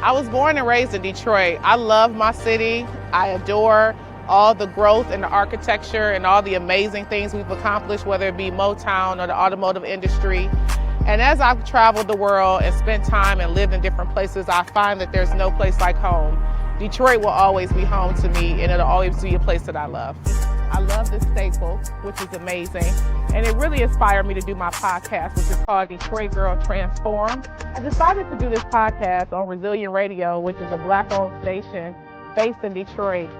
I was born and raised in Detroit. I love my city. I adore all the growth and the architecture and all the amazing things we've accomplished, whether it be Motown or the automotive industry. And as I've traveled the world and spent time and lived in different places, I find that there's no place like home. Detroit will always be home to me, and it'll always be a place that I love. I love this staple, which is amazing. And it really inspired me to do my podcast, which is called Detroit Girl Transform. I decided to do this podcast on Resilient Radio, which is a Black-owned station based in Detroit.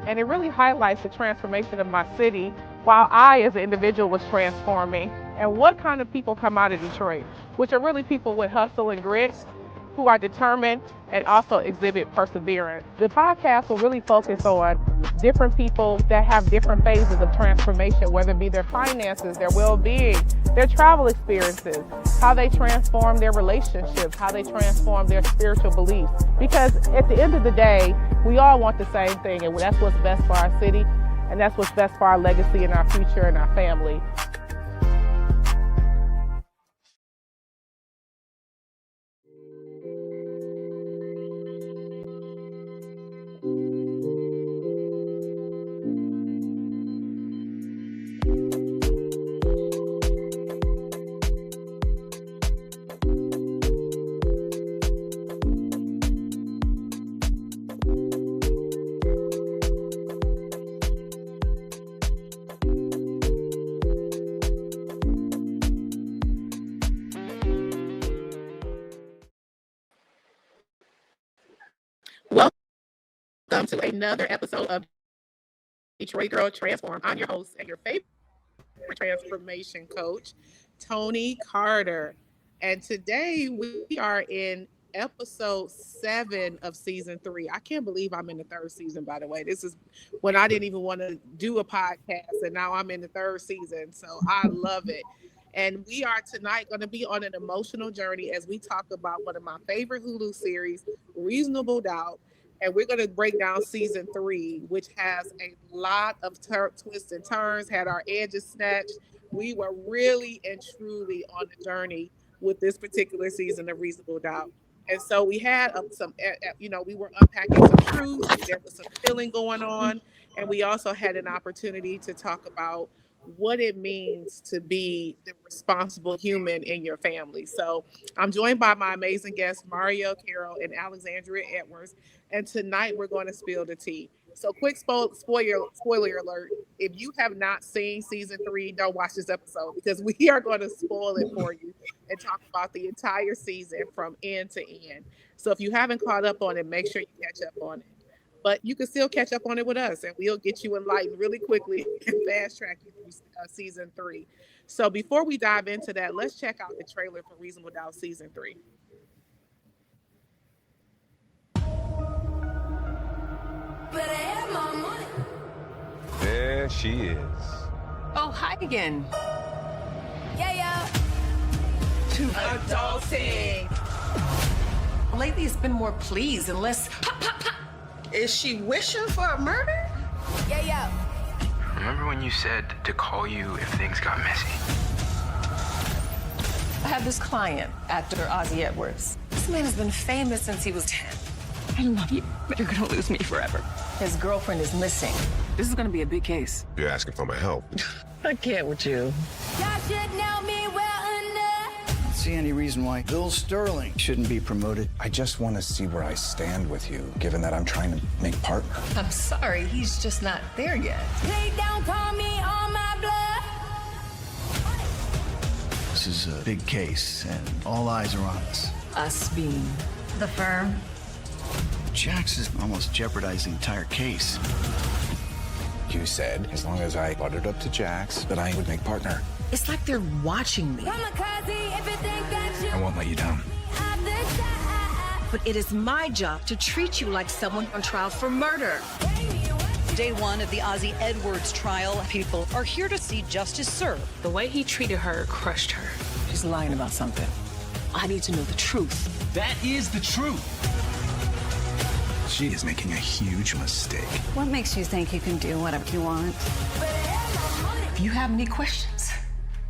And it really highlights the transformation of my city while I, as an individual, was transforming. And what kind of people come out of Detroit, which are really people with hustle and grit, who are determined and also exhibit perseverance. The podcast will really focus on different people that have different phases of transformation, whether it be their finances, their well-being, their travel experiences, how they transform their relationships, how they transform their spiritual beliefs. Because at the end of the day, we all want the same thing, and that's what's best for our city, and that's what's best for our legacy and our future and our family. Welcome to another episode of Detroit Girl Transform. I'm your host and your favorite transformation coach, Tony Carter. And today we are in episode 7 of season 3. I can't believe I'm in the 3rd season, by the way. This is when I didn't even want to do a podcast, and now I'm in the 3rd season. So I love it. And we are tonight going to be on an emotional journey as we talk about one of my favorite Hulu series, Reasonable Doubt. And we're going to break down season 3, which has a lot of twists and turns, had our edges snatched. We were really and truly on a journey with this particular season of Reasonable Doubt. And so we had we were unpacking some truths. There was some healing going on. And we also had an opportunity to talk about what it means to be the responsible human in your family. So I'm joined by my amazing guests, Mario Carroll and Alexandria Edwards. And tonight we're going to spill the tea. So quick spoiler alert. If you have not seen season 3, don't watch this episode, because we are going to spoil it for you and talk about the entire season from end to end. So if you haven't caught up on it, make sure you catch up on it. But you can still catch up on it with us, and we'll get you enlightened really quickly and fast track you through season 3. So before we dive into that, let's check out the trailer for Reasonable Doubt season 3. But I have my money. There she is. Oh, hi again. Yeah. Adulting. Lately, it's been more please and less pop, pop, pop. Is she wishing for a murder? Yeah. Remember when you said to call you if things got messy? I have this client, actor Ozzy Edwards. This man has been famous since he was 10. I love you, but you're gonna lose me forever. His girlfriend is missing. This is gonna be a big case. You're asking for my help. I can't with you. Y'all should know me well enough. See any reason why Bill Sterling shouldn't be promoted. I just want to see where I stand with you, given that I'm trying to make partner. I'm sorry, he's just not there yet. Please don't call me on my blood. This is a big case, and all eyes are on us. Us being the firm. Jax is almost jeopardizing the entire case. You said, as long as I buttered up to Jax, that I would make partner. It's like they're watching me. Kamikaze, if you think that you I won't let you down. have this shot. But it is my job to treat you like someone on trial for murder. Day 1 of the Ozzy Edwards trial. People are here to see justice served. The way he treated her crushed her. She's lying about something. I need to know the truth. That is the truth. She is making a huge mistake. What makes you think you can do whatever you want? If you have any questions,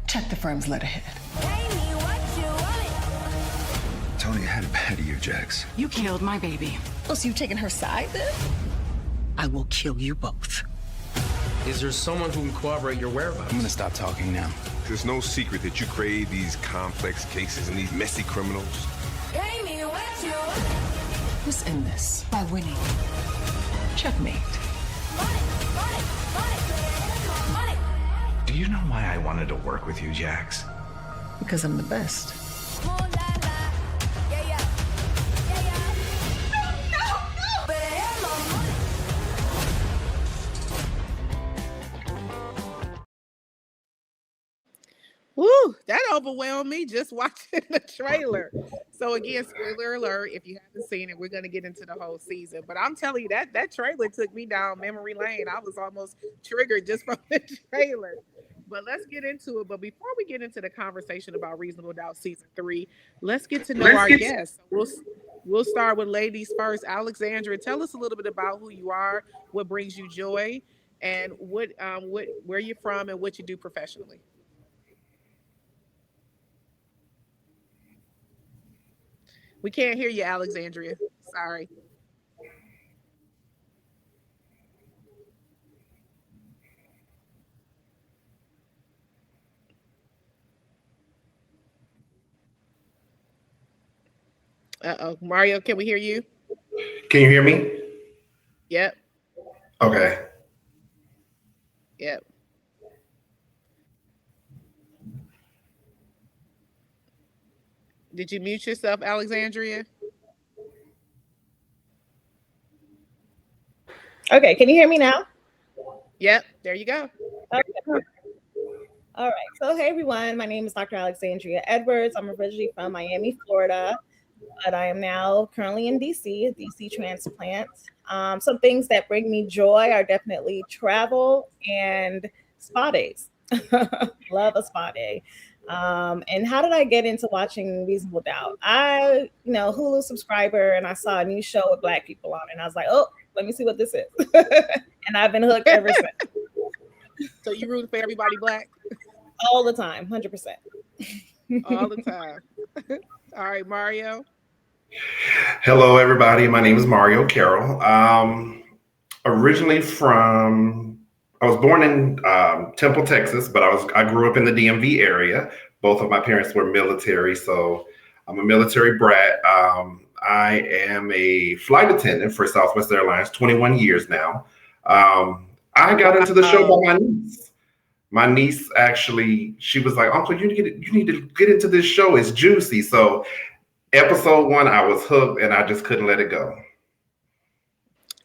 check the firm's letterhead. Pay me what you want. Tony had a bad year, Jax. You killed my baby. Oh, so you taking her side then? I will kill you both. Is there someone who can corroborate your whereabouts? I'm gonna stop talking now. There's no secret that you crave these complex cases and these messy criminals. Pay me what you Let's end this by winning. Checkmate. money. Do you know why I wanted to work with you, Jax? Because I'm the best. Ooh la la. Yeah, yeah. Yeah, yeah. No. Better have my money. Woo, that overwhelmed me just watching the trailer. So again, spoiler alert, if you haven't seen it, we're gonna get into the whole season. But I'm telling you that trailer took me down memory lane. I was almost triggered just from the trailer. But let's get into it. But before we get into the conversation about Reasonable Doubt season 3, let's get to know our guests. So we'll start with ladies first. Alexandria, tell us a little bit about who you are, what brings you joy, and what where you're from and what you do professionally. We can't hear you, Alexandria. Sorry. Uh-oh. Mario, can we hear you? Can you hear me? Yep. Okay. Yep. Did you mute yourself, Alexandria? Okay, can you hear me now? Yep. There you go. Okay. All right. So, hey everyone, my name is Dr. Alexandria Edwards. I'm originally from Miami, Florida, but I am now currently in DC, a DC transplant. Some things that bring me joy are definitely travel and spa days. Love a spa day. And how did I get into watching Reasonable Doubt? Hulu subscriber, and I saw a new show with Black people on it, and I was like, oh, let me see what this is. And I've been hooked ever since. So you rooting for everybody black? All the time, 100%. All the time. All right, Mario. Hello, everybody. My name is Mario Carroll. Originally I was born in Temple, Texas, but I grew up in the DMV area. Both of my parents were military, so I'm a military brat. I am a flight attendant for Southwest Airlines, 21 years now. I got into the show by my niece. My niece actually, she was like, "Uncle, you need to get into this show. It's juicy." So episode 1, I was hooked, and I just couldn't let it go.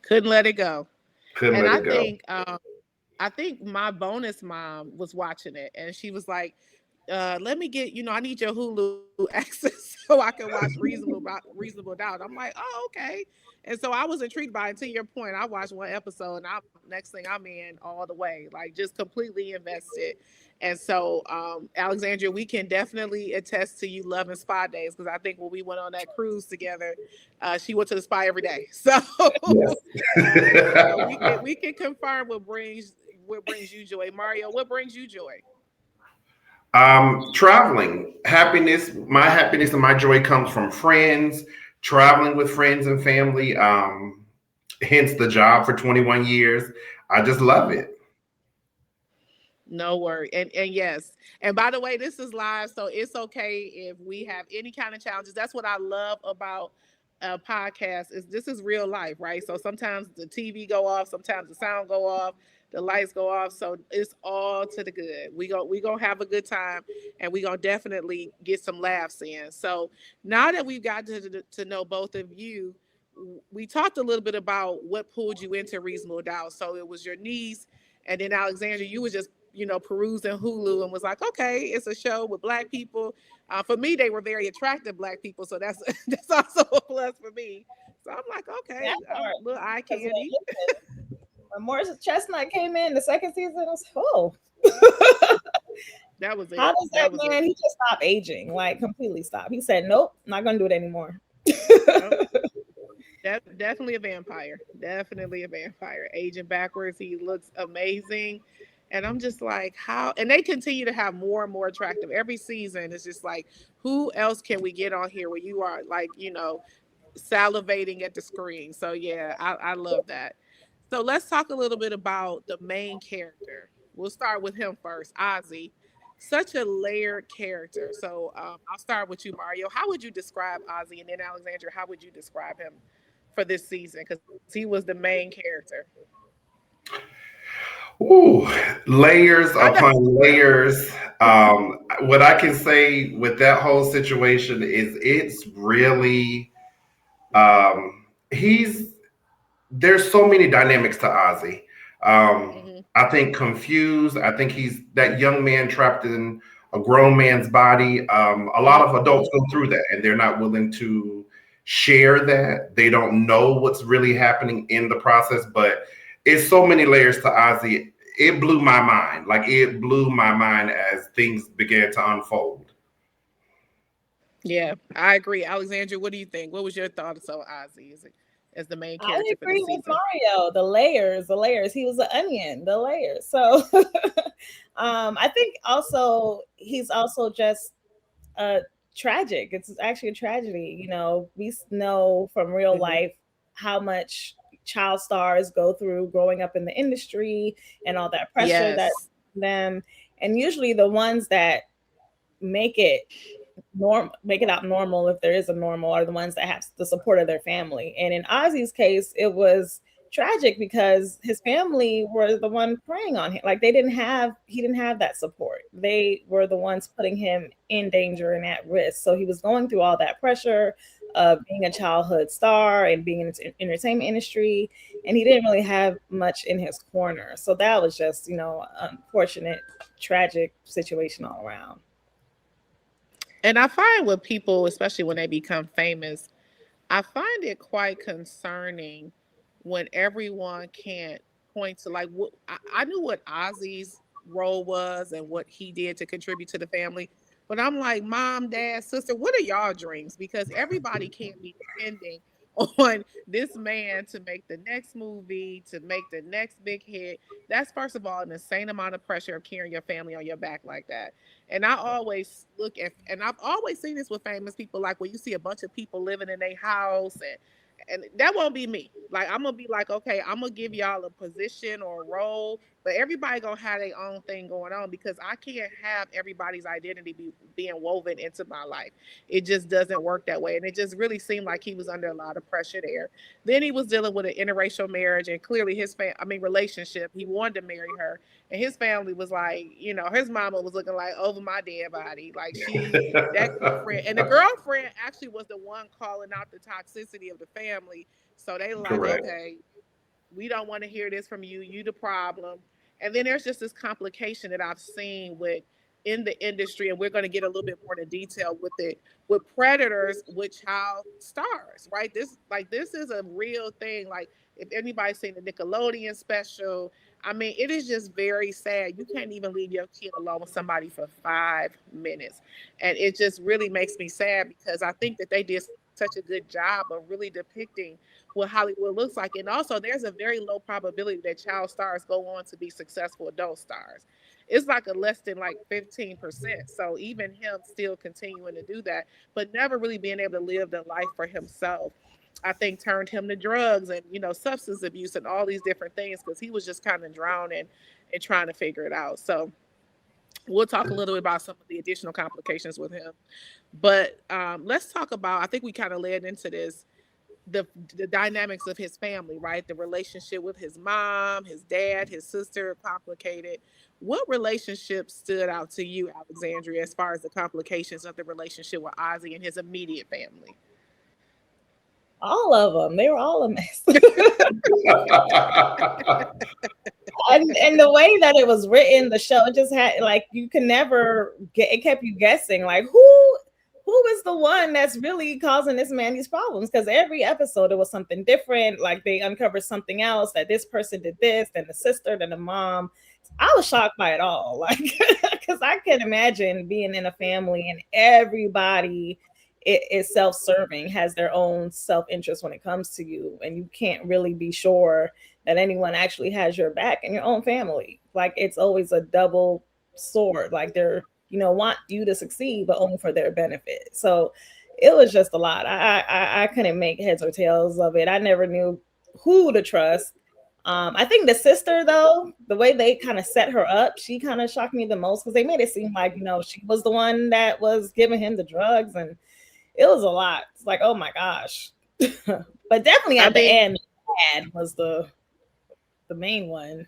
Couldn't let it go. Couldn't And let I it go. think I think my bonus mom was watching it, and she was like, let me get, I need your Hulu access so I can watch Reasonable Doubt. I'm like, oh, okay. And so I was intrigued by it. To your point, I watched one episode, and next thing I'm in all the way, like just completely invested. And so, Alexandria, we can definitely attest to you loving spa days, because I think when we went on that cruise together, she went to the spa every day. So, Yes. so we can confirm what brings you joy. Mario, what brings you joy? Traveling, happiness. My happiness and my joy comes from friends, traveling with friends and family. Hence the job for 21 years. I just love it. No word. And yes. And by the way, this is live, so it's okay if we have any kind of challenges. That's what I love about a podcast, is this is real life, right? So sometimes the TV go off, sometimes the sound go off, the lights go off. So it's all to the good. We gonna have a good time, and we gonna definitely get some laughs in. So now that we've got to know both of you, we talked a little bit about what pulled you into Reasonable Doubt. So it was your niece, and then Alexandria, you was just perusing Hulu and was like, okay, it's a show with black people. For me, they were very attractive black people, so that's that's also a plus for me. So I'm like, okay, I'm a little eye candy. When Morris Chestnut came in the second season, I was That was it. How does that man? He just stopped aging, like completely stopped. He said, "Nope, not gonna do it anymore." Definitely a vampire. Definitely a vampire. Aging backwards, he looks amazing. And I'm just like, how? And they continue to have more and more attractive every season. It's just like, who else can we get on here where you are like, salivating at the screen? So yeah, I love that. So let's talk a little bit about the main character. We'll start with him first, Ozzy. Such a layered character. So I'll start with you, Mario. How would you describe Ozzy, and then Alexandra, how would you describe him for this season? Because he was the main character. Ooh, layers I know. upon layers. What I can say with that whole situation is it's really he's there's so many dynamics to Ozzy. Hmm. I think confused. I think he's that young man trapped in a grown man's body. A lot of adults go through that, and they're not willing to share that. They don't know what's really happening in the process, but it's so many layers to Ozzy. It blew my mind. Like it blew my mind as things began to unfold. Yeah, I agree. Alexandra, what do you think? What was your thoughts on Ozzy as the main I character for agree this with season? Mario. The layers. He was an onion, the layers. So I think also he's also just tragic. It's actually a tragedy. We know from real Hmm. life how much child stars go through growing up in the industry and all that pressure that Yes. them, and usually the ones that make it make it out normal, if there is a normal, are the ones that have the support of their family. And in Ozzy's case, it was tragic because his family were the one preying on him. Like he didn't have that support. They were the ones putting him in danger and at risk. So he was going through all that pressure of being a childhood star and being in the entertainment industry, and he didn't really have much in his corner. So that was just, unfortunate, tragic situation all around. And I find with people, especially when they become famous, I find it quite concerning when everyone can't point to like what I knew what Ozzy's role was and what he did to contribute to the family. But I'm like, mom, dad, sister, what are y'all dreams? Because everybody can't be depending on this man to make the next movie, to make the next big hit. That's first of all an insane amount of pressure of carrying your family on your back like that. And I always look at, and I've always seen this with famous people, like when you see a bunch of people living in their house, and that won't be me. Like I'm gonna be like, okay, I'm gonna give y'all a position or a role, but everybody gonna have their own thing going on because I can't have everybody's identity being woven into my life. It just doesn't work that way, and it just really seemed like he was under a lot of pressure there. Then he was dealing with an interracial marriage, and clearly relationship. He wanted to marry her, and his family was like, his mama was looking like over my dead body. Like that girlfriend, and the girlfriend actually was the one calling out the toxicity of the family. So they like, Correct. okay, we don't want to hear this from you. You the problem. And then there's just this complication that I've seen with in the industry, and we're going to get a little bit more into detail with it with predators with child stars, right? This is a real thing. Like if anybody's seen the Nickelodeon special, I mean, it is just very sad. You can't even leave your kid alone with somebody for 5 minutes. And it just really makes me sad because I think that they did such a good job of really depicting what Hollywood looks like. And also, there's a very low probability that child stars go on to be successful adult stars. It's like a less than like 15%. So even him still continuing to do that, but never really being able to live the life for himself, I think turned him to drugs and substance abuse and all these different things because he was just kind of drowning and trying to figure it out. So we'll talk a little bit about some of the additional complications with him. But let's talk about. I think we kind of led into this the dynamics of his family, right? The relationship with his mom, his dad, his sister, complicated. What relationship stood out to you, Alexandria, as far as the complications of the relationship with Ozzy and his immediate family? All of them, they were all a mess. And the way that it was written, the show, it just had like you can never get. It kept you guessing, like who is the one that's really causing this man these problems? Because every episode it was something different. Like they uncovered something else that this person did this, then the sister, then the mom. I was shocked by it all, like because I can imagine being in a family and everybody is self-serving, has their own self-interest when it comes to you, and you can't really be sure that anyone actually has your back in your own family. Like it's always a double sword. Like they're, want you to succeed, but only for their benefit. So it was just a lot. I couldn't make heads or tails of it. I never knew who to trust. I think the sister, though, the way they kind of set her up, she kind of shocked me the most because they made it seem like, she was the one that was giving him the drugs, and it was a lot. It's like, oh my gosh. But definitely at the end, dad was the main one.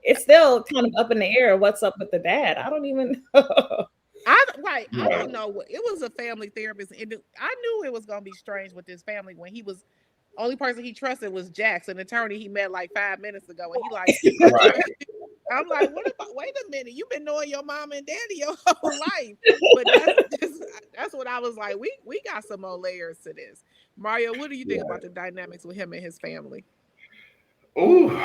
It's still kind of up in the air. What's up with the dad? I don't even know. I don't know what it was. A family therapist, and I knew it was gonna be strange with this family when he was only person he trusted was Jax, an attorney he met like 5 minutes ago, and he like, Right. I'm like, what about? Wait a minute, you've been knowing your mom and daddy your whole life, but that's what I was like. We got some more layers to this. Mario, what do you think about the dynamics with him and his family? Ooh,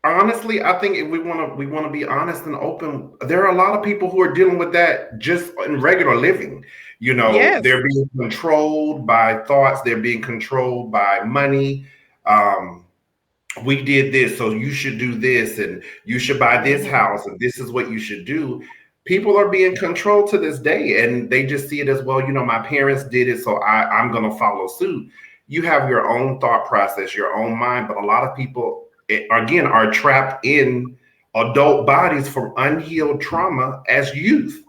honestly, I think if we want to be honest and open, there are a lot of people who are dealing with that just in regular living. Yes. They're being controlled by thoughts. They're being controlled by money. We did this, so you should do this, and you should buy this house, and this is what you should do. People are being controlled to this day, and they just see it as, well, my parents did it, so I'm going to follow suit. You have your own thought process, your own mind, but a lot of people, again, are trapped in adult bodies from unhealed trauma as youth.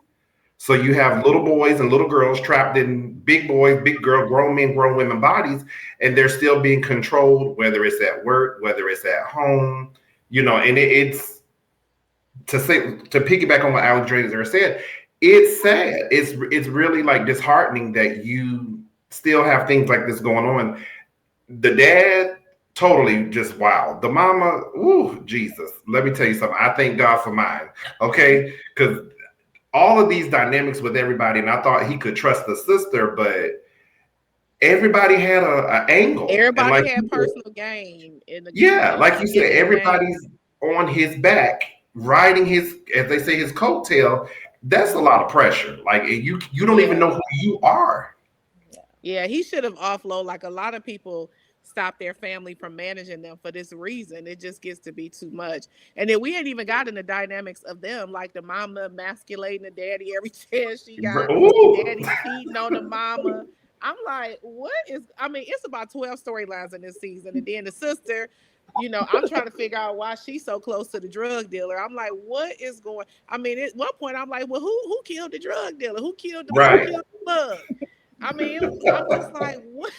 So you have little boys and little girls trapped in big boys, big girl, grown men, grown women bodies, and they're still being controlled, whether it's at work, whether it's at home, and it's to piggyback on what Alexandria said, it's sad. It's really like disheartening that you still have things like this going on. The dad, totally just wow. The mama, ooh, Jesus. Let me tell you something. I thank God for mine. Okay. Because all of these dynamics with everybody, and I thought he could trust the sister, but everybody had a angle. Everybody had personal gain in the like you said, everybody's on his back, riding his, as they say, his coattail. That's a lot of pressure. Like you don't even know who you are. Yeah, he should have offloaded. Like a lot of people stop their family from managing them for this reason. It just gets to be too much. And then we ain't even got in the dynamics of them, like the mama emasculating the daddy every chance she got. Daddy cheating on the mama. I'm like, what is? I mean, it's about 12 storylines in this season, and then the sister. I'm trying to figure out why she's so close to the drug dealer. I'm like, what is going? I mean, at one point, I'm like, well, who killed the drug dealer? Who killed the plug? I mean, I'm just like, what?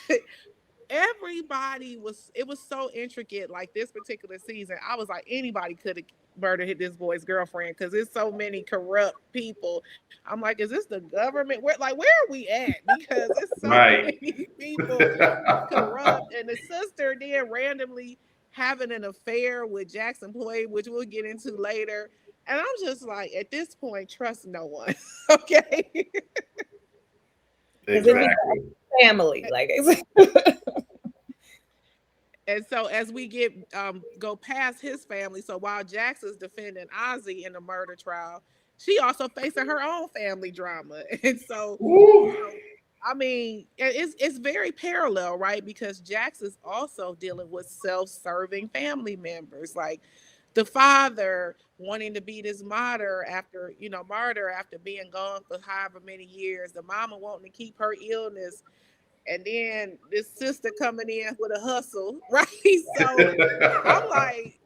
Everybody it was so intricate. Like this particular season, I was like, anybody could have murdered this boy's girlfriend because there's so many corrupt people. I'm like, is this the government? Where are we at? Because it's so many people corrupt, and the sister then randomly having an affair with Jackson Play, which we'll get into later. And I'm just like, at this point, trust no one. Okay. Exactly. Family, like. And so as we go past his family, so while Jax is defending Ozzy in the murder trial, she also facing her own family drama. And so, I mean, it's very parallel, right? Because Jax is also dealing with self-serving family members, like the father wanting to be this martyr after being gone for however many years, the mama wanting to keep her illness, and then this sister coming in with a hustle, right? So I'm like,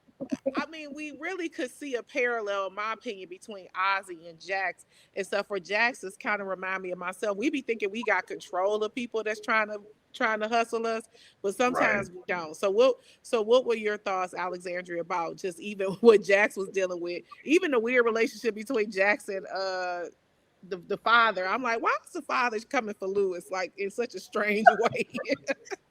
I mean, we really could see a parallel, in my opinion, between Ozzy and Jax. Except for Jax is kind of remind me of myself. We be thinking we got control of people that's trying to hustle us, but sometimes we don't. So what were your thoughts, Alexandria, about just even what Jax was dealing with, even the weird relationship between Jax and the father? I'm like, why is the father coming for Lewis like in such a strange way?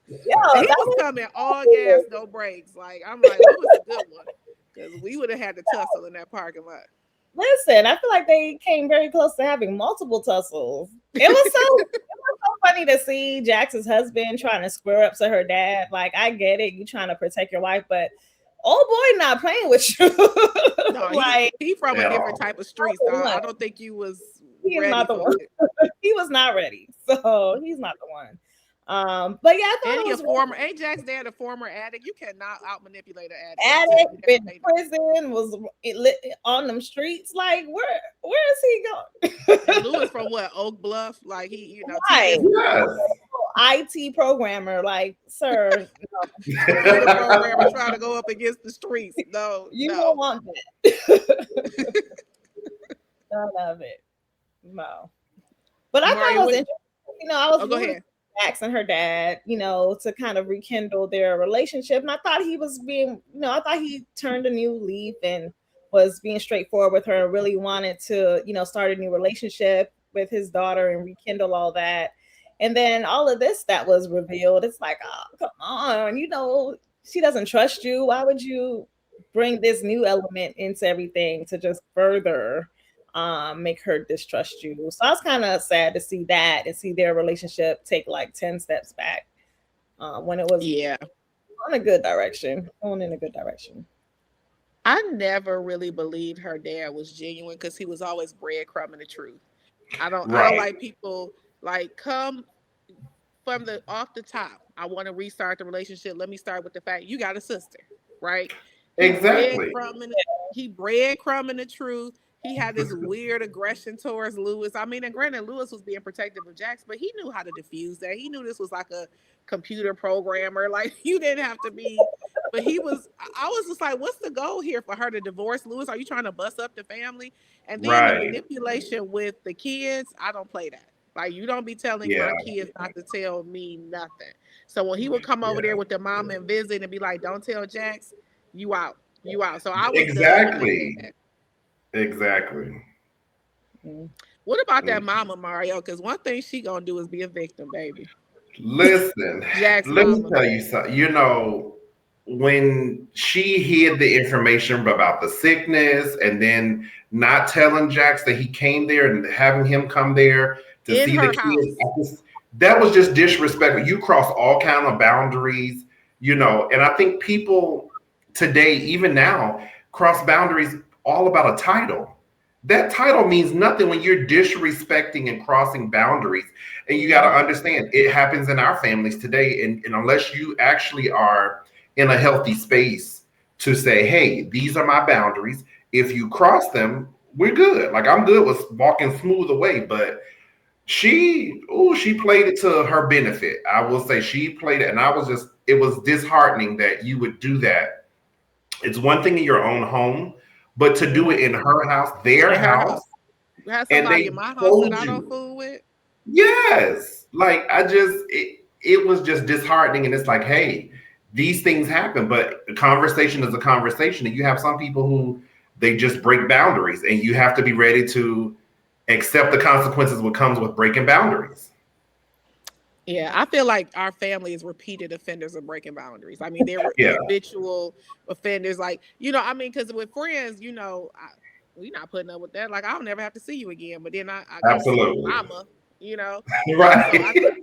He was coming all gas, no brakes. Like, I'm like, what was a good one? Because we would have had to tussle in that parking lot. Listen, I feel like they came very close to having multiple tussles. It was so funny to see Jax's husband trying to square up to her dad. Like, I get it, you trying to protect your wife, but old boy not playing with you. No, he from a different type of street, so I don't think you was ready not the one. He was not ready, so he's not the one. But yeah, I thought And it he a was former, ain't Jack's dad a former addict? You cannot out manipulate an addict. addict, been in prison, was on them streets. Like, where is he going? And Lewis from what, Oak Bluff? Like he, you know, Right. Yes. IT programmer, like, sir, computer programmer trying to go up against the streets. No, you no. don't want that. None of it. No. But I thought it was interesting. You know, I was go ahead. Max and her dad, you know, to kind of rekindle their relationship. And I thought he was being, you know, I thought he turned a new leaf and was being straightforward with her, really wanted to, you know, start a new relationship with his daughter and rekindle all that. And then all of this that was revealed, it's like, oh, come on, you know, she doesn't trust you. Why would you bring this new element into everything to just further make her distrust you? So I was kind of sad to see that and see their relationship take like 10 steps back when it was on a good direction, going in a good direction. I never really believed her dad was genuine because he was always breadcrumbing the truth. I don't like people like come from the off the top. I want to restart the relationship. Let me start with the fact you got a sister, right? Exactly. He breadcrumbing the truth. He had this weird aggression towards Lewis. I mean, and granted, Lewis was being protective of Jax, but he knew how to diffuse that. He knew this was like a computer programmer. Like, you didn't have to be, but I was just like, what's the goal here for her to divorce Lewis? Are you trying to bust up the family? And then the manipulation with the kids, I don't play that. Like, you don't be telling my kids not to tell me nothing. So when he would come over there with the mom and visit and be like, don't tell Jax, you out. You out. So I was Exactly. What about that mama, Mario? Because one thing she gonna do is be a victim, baby. Listen, Jack's let mama. me tell you something. You know, when she hid the information about the sickness and then not telling Jax that he came there and having him come there to see the kids, that was just disrespectful. You cross all kind of boundaries, you know, and I think people today, even now, cross boundaries all about a title. That title means nothing when you're disrespecting and crossing boundaries. And you got to understand, it happens in our families today. And unless you actually are in a healthy space to say, hey, these are my boundaries. If you cross them, we're good. Like, I'm good with walking smooth away. But she played it to her benefit. I will say she played it. And it was disheartening that you would do that. It's one thing in your own home, but to do it in her house, their house, have somebody in my house that I don't fool with. Yes, like it was just disheartening, and it's like, hey, these things happen, but a conversation is a conversation, and you have some people who they just break boundaries, and you have to be ready to accept the consequences what comes with breaking boundaries. Yeah, I feel like our family is repeated offenders of breaking boundaries. I mean, they're habitual offenders. Like, you know, I mean, because with friends, you know, we're not putting up with that. Like, I'll never have to see you again. But then I go see your mama, you know. Right.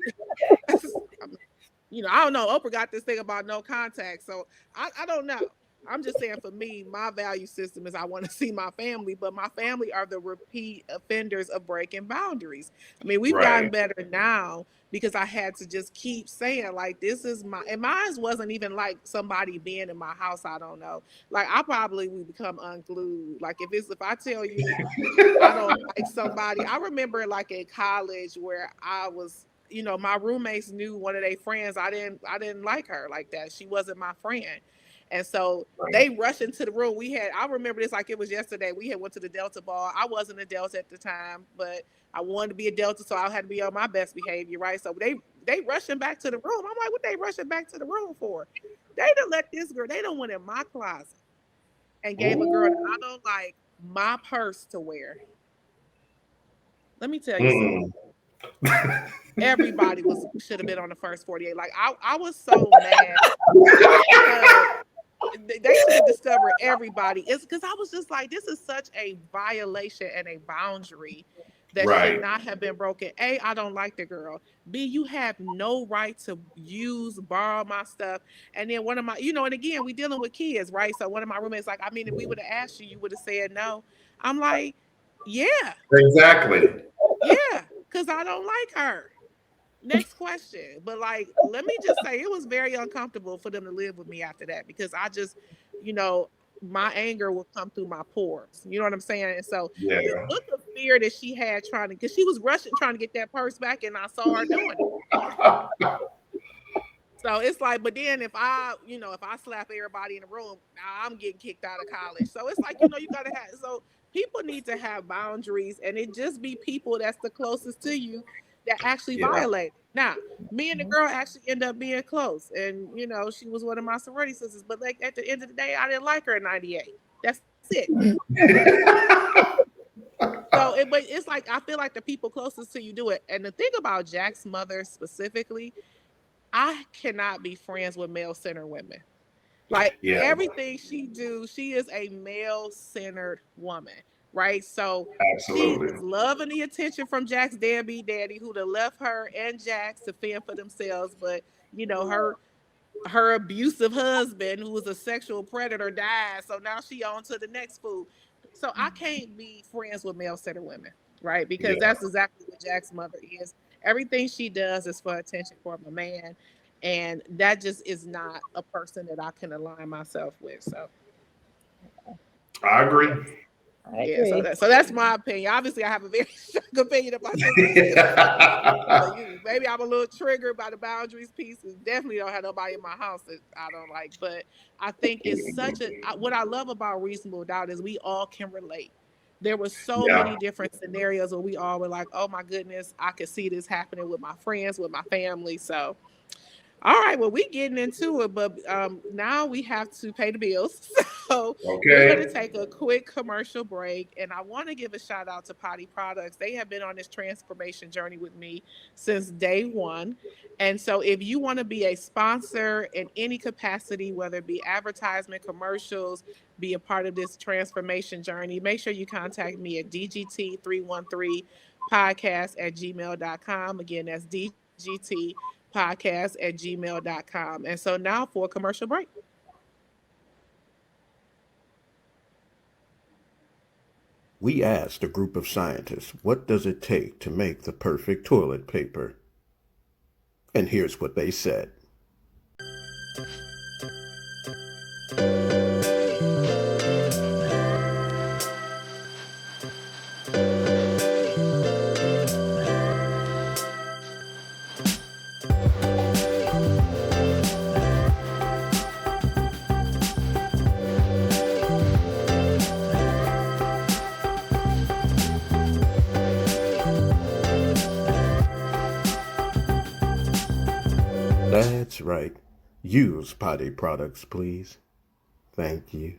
You know, I don't know. Oprah got this thing about no contact. So I don't know. I'm just saying, for me, my value system is I want to see my family, but my family are the repeat offenders of breaking boundaries. I mean, we've gotten better now because I had to just keep saying, like, this is and mine wasn't even like somebody being in my house. I don't know. Like, I probably would become unglued. Like, if I tell you I don't like somebody, I remember like in college where I was, you know, my roommates knew one of their friends. I didn't like her like that. She wasn't my friend. And so they rushed into the room. I remember this like it was yesterday. We had went to the Delta ball. I wasn't a Delta at the time, but I wanted to be a Delta, so I had to be on my best behavior, right? So they rushing back to the room. I'm like, what they rushing back to the room for? They done let this girl, they done went in my closet and gave a girl that I don't like my purse to wear. Let me tell you something. Everybody should have been on the first 48. Like, I was so mad. They should have discovered everybody. It's because I was just like, this is such a violation and a boundary that should not have been broken. A, I don't like the girl. B, you have no right to borrow my stuff. And then one of my, you know, and again, we dealing with kids, right? So one of my roommates like, I mean, if we would have asked you, you would have said no. I'm like, yeah. Exactly. Yeah, because I don't like her. Next question. But like, let me just say, it was very uncomfortable for them to live with me after that because I just, you know, my anger will come through my pores. You know what I'm saying? And so the Yeah. look of fear that she had trying to, because she was rushing trying to get that purse back, and I saw her doing it. So it's like, but then if I, if I slap everybody in the room, now I'm getting kicked out of college. So it's like, you gotta have, so people need to have boundaries, and it just be people that's the closest to you that actually Yeah. violate it. Now, me and the girl actually end up being close, and she was one of my sorority sisters. But like at the end of the day, I didn't like her in '98. That's it. So, but it's like I feel like the people closest to you do it. And the thing about Jack's mother specifically, I cannot be friends with male centered women. Like Yeah. everything she do, she is a male centered woman, right? So she Absolutely. was loving the attention from Jack's deadbeat daddy, who'd have left her and Jax to fend for themselves. But her abusive husband, who was a sexual predator, died. So now she on to the next fool. So I can't be friends with male centered women, right? Because Yeah. that's exactly what Jack's mother is. Everything she does is for attention from a man. And that just is not a person that I can align myself with. So I agree. yeah. I Yeah, so agree. that's my opinion. Obviously, I have a very strong opinion about this specifically for you. Maybe I'm a little triggered by the boundaries piece. And definitely don't have nobody in my house that I don't like. But I think it's what I love about Reasonable Doubt is we all can relate. There were so Yeah. many different scenarios where we all were like, "Oh my goodness, I could see this happening with my friends, with my family." So all right, well, we getting into it, but now we have to pay the bills. So we're going to Okay. take a quick commercial break, and I want to give a shout out to Potty Products. They have been on this transformation journey with me since day one. And so if you want to be a sponsor in any capacity, whether it be advertisement, commercials, be a part of this transformation journey, make sure you contact me at dgt313podcast@gmail.com. Again, that's dgt podcast@gmail.com. And so now for a commercial break. We asked a group of scientists, what does it take to make the perfect toilet paper? And here's what they said. That's right. Use Potty Products, please. Thank you.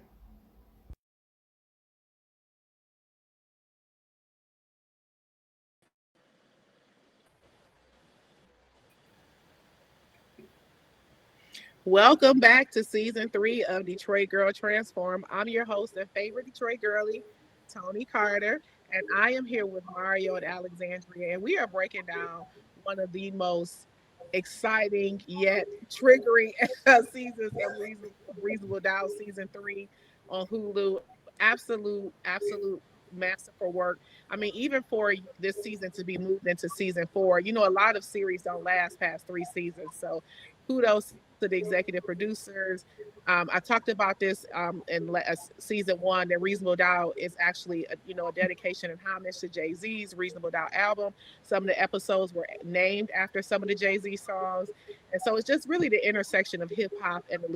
Welcome back to season 3 of Detroit Girl Transform. I'm your host and favorite Detroit girlie, Tony Carter, and I am here with Mario and Alexandria, and we are breaking down one of the most exciting yet triggering seasons of Reasonable Doubt, season 3 on Hulu. Absolute masterful work. I mean, even for this season to be moved into season 4, a lot of series don't last past 3 seasons, so kudos to the executive producers. I talked about this in season 1. That Reasonable Doubt is actually a dedication and homage to Jay Z's Reasonable Doubt album. Some of the episodes were named after some of the Jay Z songs, and so it's just really the intersection of hip hop and the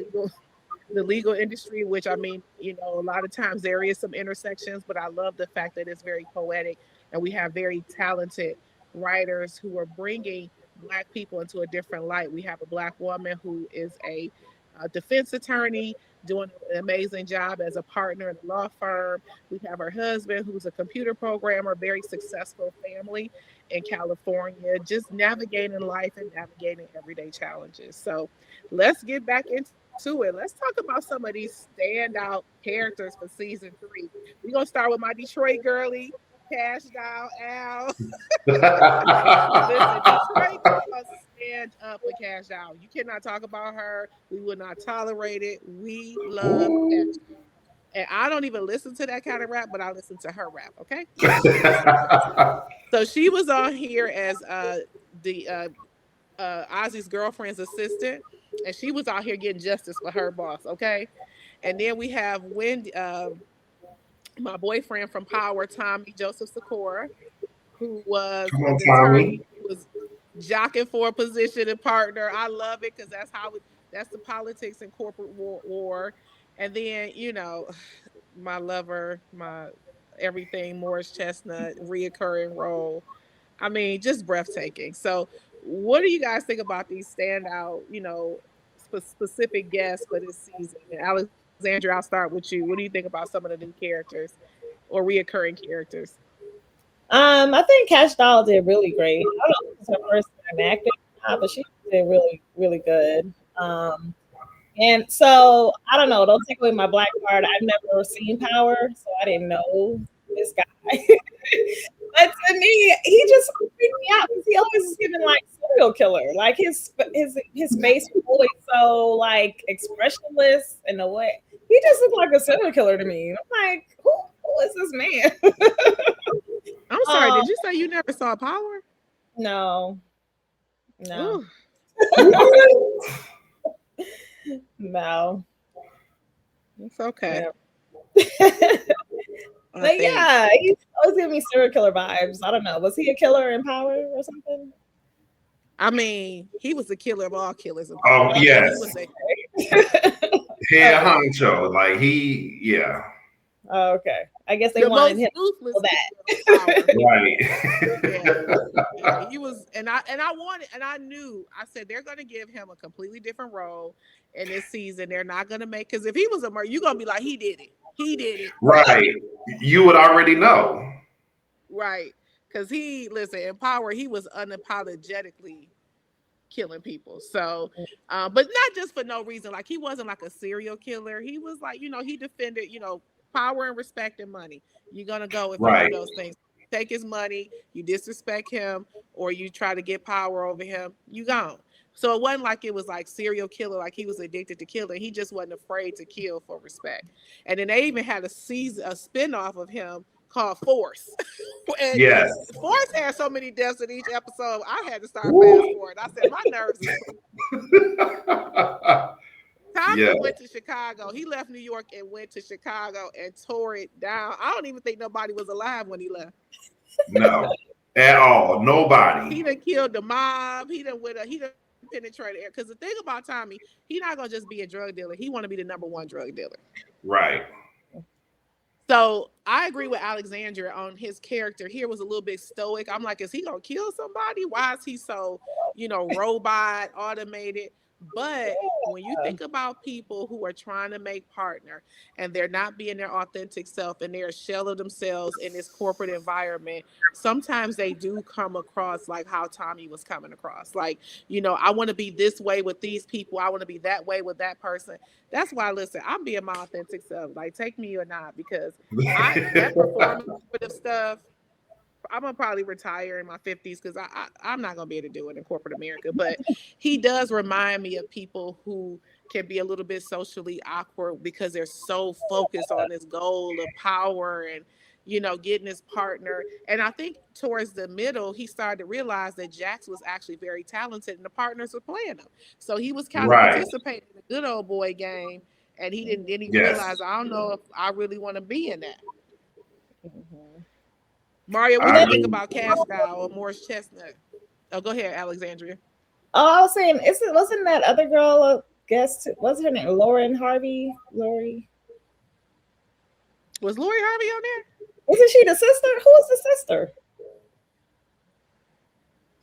legal industry, which I mean, a lot of times there is some intersections, but I love the fact that it's very poetic and we have very talented writers who are bringing Black people into a different light. We have a Black woman who is a defense attorney doing an amazing job as a partner in a law firm. We have her husband who's a computer programmer, very successful family in California, just navigating life and navigating everyday challenges. So let's get back into it. Let's talk about some of these standout characters for season 3. We're gonna start with my Detroit girlie, Cash Doll Al. Listen, Detroit girls stand up for Cash Doll. You cannot talk about her. We will not tolerate it. We love Cash Ooh. Doll. And I don't even listen to that kind of rap, but I listen to her rap, okay? So she was on here as the Ozzy's girlfriend's assistant, and she was out here getting justice for her boss. Okay, and then we have Wendy, my boyfriend from Power, Tommy Joseph Sikora, who was Come on, the Tommy. attorney who was jockeying for a position and partner. I love it because that's the politics and corporate war. And then, my lover, my everything, Morris Chestnut, reoccurring role. I mean, just breathtaking. So, what do you guys think about these standout, specific guests for this season? And Alexandra, I'll start with you. What do you think about some of the new characters or reoccurring characters? I think Cash Doll did really great. I don't know if it's her first time acting, but she did really, really good. And so I don't know. Don't take away my black card. I've never seen Power, so I didn't know this guy. But to me, he just freaked me out because he always is giving like serial killer. Like his face was always so like expressionless in a way. He just looked like a serial killer to me. I'm like, who is this man? I'm sorry. Did you say you never saw Power? No. No. It's okay. Yeah. But yeah, he's always giving me serial killer vibes. I don't know. Was he a killer in Power or something? I mean, he was the killer of all killers. Oh, yes. He was Head honcho. Like yeah. Oh, okay. I guess they wanted him ruthless for that. Right. Yeah, he was, and I knew. I said they're going to give him a completely different role in this season. They're not going to make, because if he was a murderer, you're going to be like, he did it. He did it. Right. You would already know. Right. Because in Power, he was unapologetically killing people. So, but not just for no reason. Like, he wasn't like a serial killer. He was like, he defended, power and respect and money. You're going to go if you do those things. Take his money, you disrespect him, or you try to get power over him, you gone. So it wasn't like it was like serial killer, like he was addicted to killing. He just wasn't afraid to kill for respect. And then they even had a spinoff of him called Force. And yes. Force had so many deaths in each episode, I had to start fast forward. I said, my nerves Tommy went to Chicago. He left New York and went to Chicago and tore it down. I don't even think nobody was alive when he left. No, at all. Nobody. He done killed the mob. He done penetrated air. Because the thing about Tommy, he not gonna just be a drug dealer. He want to be the number one drug dealer. Right. So I agree with Alexandria on his character. Here was a little bit stoic. I'm like, is he gonna kill somebody? Why is he so, robot, automated? But when you think about people who are trying to make partner and they're not being their authentic self and they're a shell of themselves in this corporate environment, sometimes they do come across like how Tommy was coming across. Like, I want to be this way with these people. I want to be that way with that person. That's why, listen, I'm being my authentic self. Like, take me or not, because that performative stuff, I'm gonna probably retire in my 50s because I'm not gonna be able to do it in corporate America. But he does remind me of people who can be a little bit socially awkward because they're so focused on this goal of power and getting his partner. And I think towards the middle, he started to realize that Jax was actually very talented and the partners were playing him. So he was kind of participating in the good old boy game, and he didn't realize, I don't know if I really want to be in that. Mm-hmm. Mario, what do you think about Cash Doll or Morris Chestnut? Oh, go ahead, Alexandria. Oh, I was saying, wasn't that other girl a guest? What's her name? Lauren Harvey? Lori? Was Lori Harvey on there? Wasn't she the sister? Who was the sister?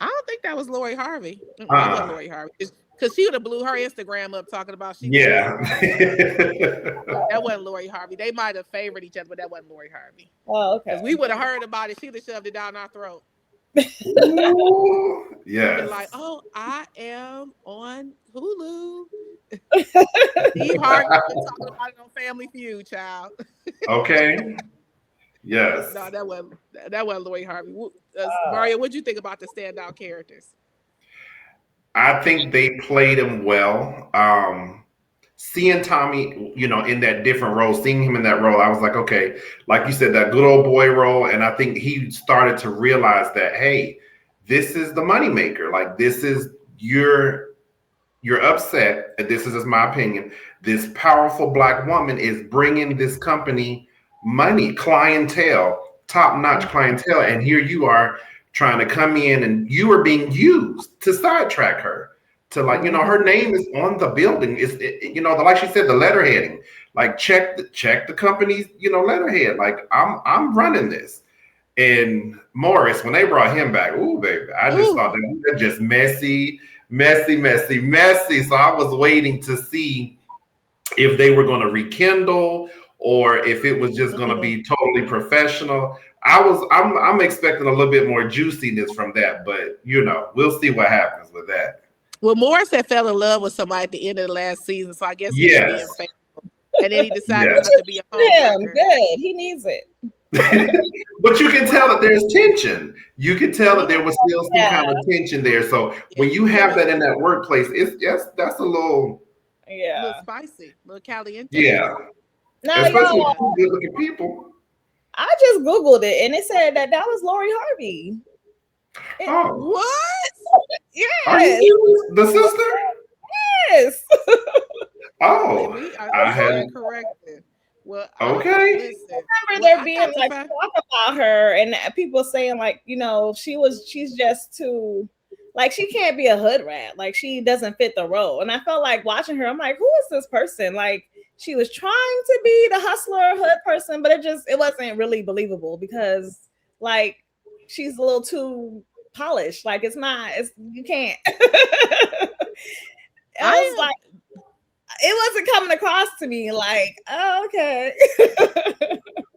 I don't think that was Lori Harvey. That wasn't Lori Harvey. Because she would have blew her Instagram up talking about she was that wasn't Lori Harvey. They might have favored each other, but that wasn't Lori Harvey. Oh, okay. Because we would have heard about it. She'd have shoved it down our throat. Yeah. Like, oh, I am on Hulu. Steve Harvey been talking about it on Family Feud, child. Okay. Yes. No, that wasn't Lori Harvey. Mario, what'd you think about the standout characters? I think they played him well. Seeing Tommy, in that different role, seeing him in that role, I was like, okay, like you said, that good old boy role. And I think he started to realize that, hey, this is the moneymaker. Like, this is you're upset, and this is just my opinion. This powerful black woman is bringing this company money, clientele, top-notch clientele, and here you are trying to come in, and you are being used to sidetrack her. To, like, her name is on the building. Like she said, the letterheading. Like, check the company's letterhead. Like, I'm running this. And Morris, when they brought him back, ooh, baby, I just thought that was just messy, messy, messy, messy. So I was waiting to see if they were going to rekindle or if it was just going to be totally professional. I'm expecting a little bit more juiciness from that, but we'll see what happens with that. Well, Morris had fell in love with somebody at the end of the last season, so I guess he was being faithful. And then he decided not to be a homewrecker. Good, he needs it. But you can tell that there's tension. You can tell that there was still some kind of tension there. So when you have that in that workplace, that's a little spicy, a little caliente. Yeah. Now, especially with two good-looking people. I just Googled it and it said that was Lori Harvey. What? Yes. Are you the sister? Yes. Oh, I had corrected. Well, okay. I remember there being like talk about her and people saying like, she's just too, like, she can't be a hood rat. Like, she doesn't fit the role. And I felt like watching her, I'm like, who is this person? Like, she was trying to be the hustler hood person, but it wasn't really believable because, like, she's a little too polished. Like, you can't. I was like, it wasn't coming across to me like, oh, okay.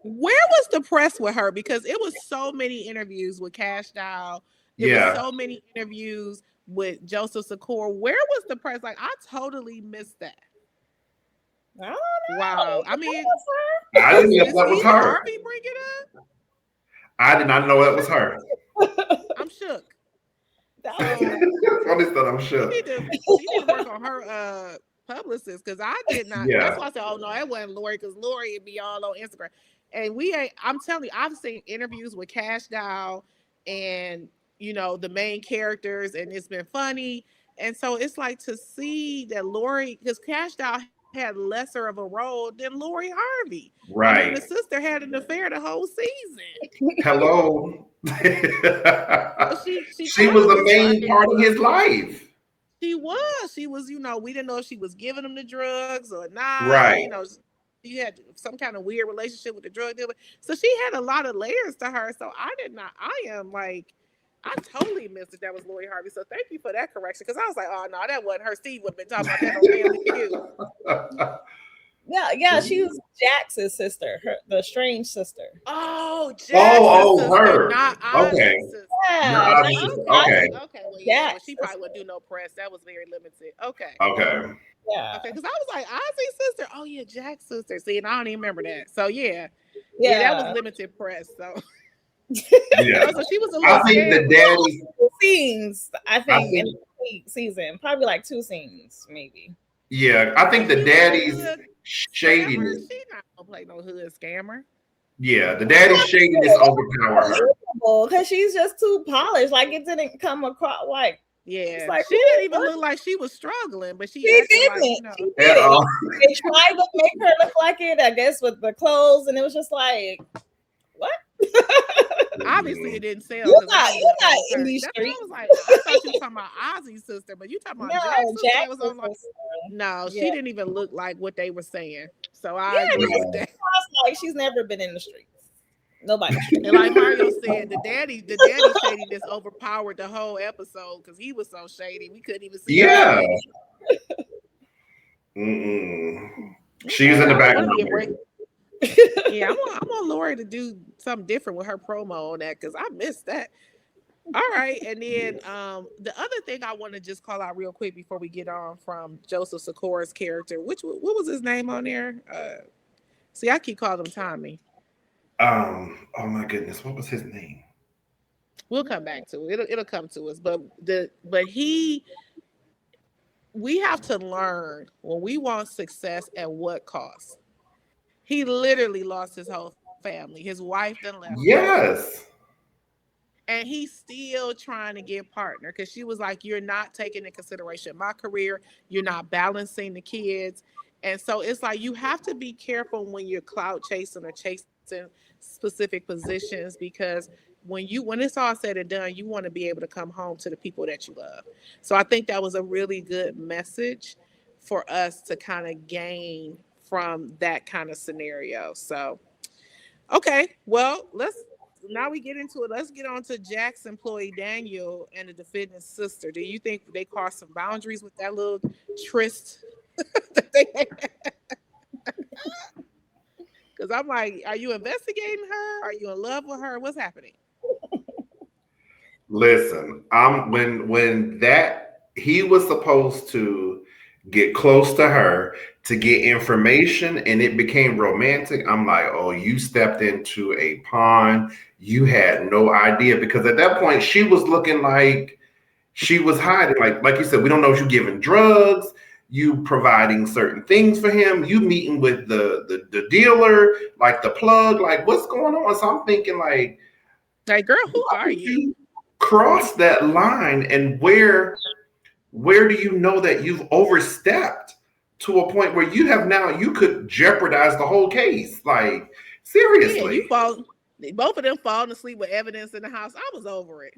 Where was the press with her? Because it was so many interviews with Cash Doll. There was so many interviews with Joseph Secor. Where was the press? Like, I totally missed that. I don't know. Wow. I mean, I didn't know that was her. Harvey bring it up? I did not know that was her. I'm shook. I'm shook. She need to work on her publicist, because I did not. Yeah. That's why I said, oh no, it wasn't Lori, because Lori would be all on Instagram. And I'm telling you, I've seen interviews with Cash Doll and the main characters, and it's been funny. And so it's like to see that Lori, because Cash Doll had lesser of a role than Lori Harvey. Right. And the sister had an affair the whole season. Hello. she was the main part of his life. She was, we didn't know if she was giving him the drugs or not. Right. She had some kind of weird relationship with the drug dealer. So she had a lot of layers to her. So I totally missed it. That was Lori Harvey. So thank you for that correction. Because I was like, oh no, that wasn't her. Steve would have been talking about that on Family Feud. Yeah, she was Jax's sister, the strange sister. Oh, Jax's sister, her. Not okay. Sister. Yeah. Okay. Well, she probably would do no press. That was very limited. Okay. Yeah. Okay, because I was like, Ozzy's sister. Oh yeah, Jack's sister. See, and I don't even remember that. So yeah, that was limited press. So yeah. So she was a little. I think the daddy scenes. I think in the season, probably like 2 scenes, maybe. Yeah, I think the daddy's shadiness. She's not gonna play no hood scammer. Yeah, the daddy's shadiness overpowered her. Because she's just too polished. Like, it didn't come across like. Yeah, like, she didn't even look like she was struggling, but she didn't. Like, she didn't. They tried to make her look like it, I guess, with the clothes, and it was just like, what? Obviously, it didn't sell. You're not in these streets. I was like, I thought you were talking about Ozzy's sister, but you talking about Jack's sister. Like, no, she didn't even look like what they were saying. So I agree with that. Like, she's never been in the streets. Nobody. And like Mario said, the daddy shadiness overpowered the whole episode because he was so shady we couldn't even see. Yeah. She's in the background. Yeah, I want Lori to do something different with her promo on that because I missed that. All right, and then the other thing I want to just call out real quick before we get on from Joseph Secor's character, what was his name on there? See, I keep calling him Tommy. Oh my goodness, what was his name? We'll come back to it. It'll come to us. But we have to learn when we want success at what cost. He literally lost his whole family. His wife done left. Yes. and he's still trying to get partner because she was like, you're not taking into consideration my career, you're not balancing the kids. And so it's like you have to be careful when you're cloud chasing or chasing specific positions, because when it's all said and done, you want to be able to come home to the people that you love. So I think that was a really good message for us to kind of gain from that kind of scenario. So okay, well, let's now we get into it. Let's get on to Jack's employee Daniel and the defendant's sister. Do you think they crossed some boundaries with that little tryst? Because I'm like, are you investigating her? Are you in love with her? What's happening? Listen, when that he was supposed to get close to her to get information and it became romantic, I'm like, oh, you stepped into a pond. You had no idea, because at that point she was looking like she was hiding. Like you said, we don't know if you giving drugs, you providing certain things for him, you meeting with the dealer, like the plug, like what's going on? So I'm thinking like, girl, who why are would you? cross that line, and where do you know that you've overstepped to a point where you could jeopardize the whole case? Like, Yeah, you seriously. fall. Both of them falling asleep with evidence in the house. I was over it.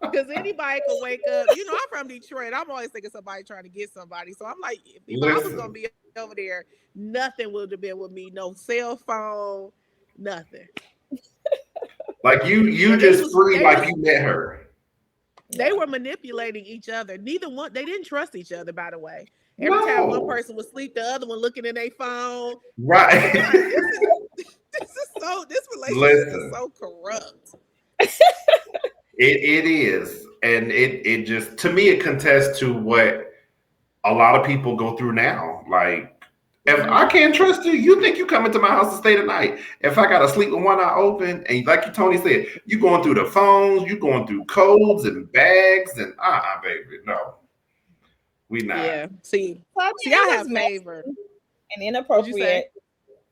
Because anybody could wake up. You know, I'm from Detroit. I'm always thinking somebody trying to get somebody. So I'm like, if I was gonna Listen, be over there, nothing would have been with me. No cell phone, nothing. like you And they just was free they like was you met her. they were manipulating each other. Neither one, they didn't trust each other, by the way. Every time one No. person would sleep, the other one looking in their phone. Right. I'm like, this relationship is Listen, so corrupt. it is. And it just, to me, it contests to what a lot of people go through now. Like, if I can't trust you, you think you come into my house to stay tonight. If I gotta sleep with one eye open, and like Tony said, you going through the phones, you going through codes and bags, and baby, no, we not. Yeah. See, So, I see, mean, I it was have favor. messy and What'd you say? inappropriate.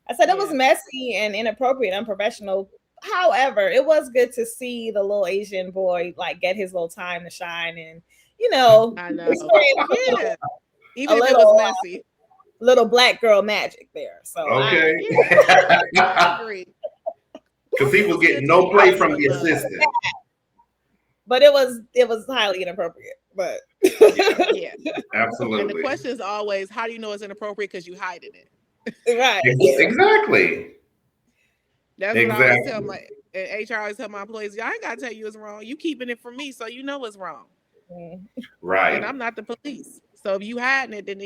I said it was Yeah. messy and inappropriate, unprofessional. However, it was good to see the little Asian boy like get his little time to shine and I know. experience Yeah. a Even if it was messy. little black girl magic there. So Okay. I agree. Because It he was was good getting to no see play nothing from but the love. assistant. but it was highly inappropriate. But Yeah. And the Absolutely. question is always, how do you know it's inappropriate? Because you hiding it. right. Exactly. That's what I always tell Exactly. my HR. Always tell my employees, I ain't gotta tell you it's wrong. You keeping it from me, so you know it's wrong. And Right. I'm not the police. So if you hiding it, then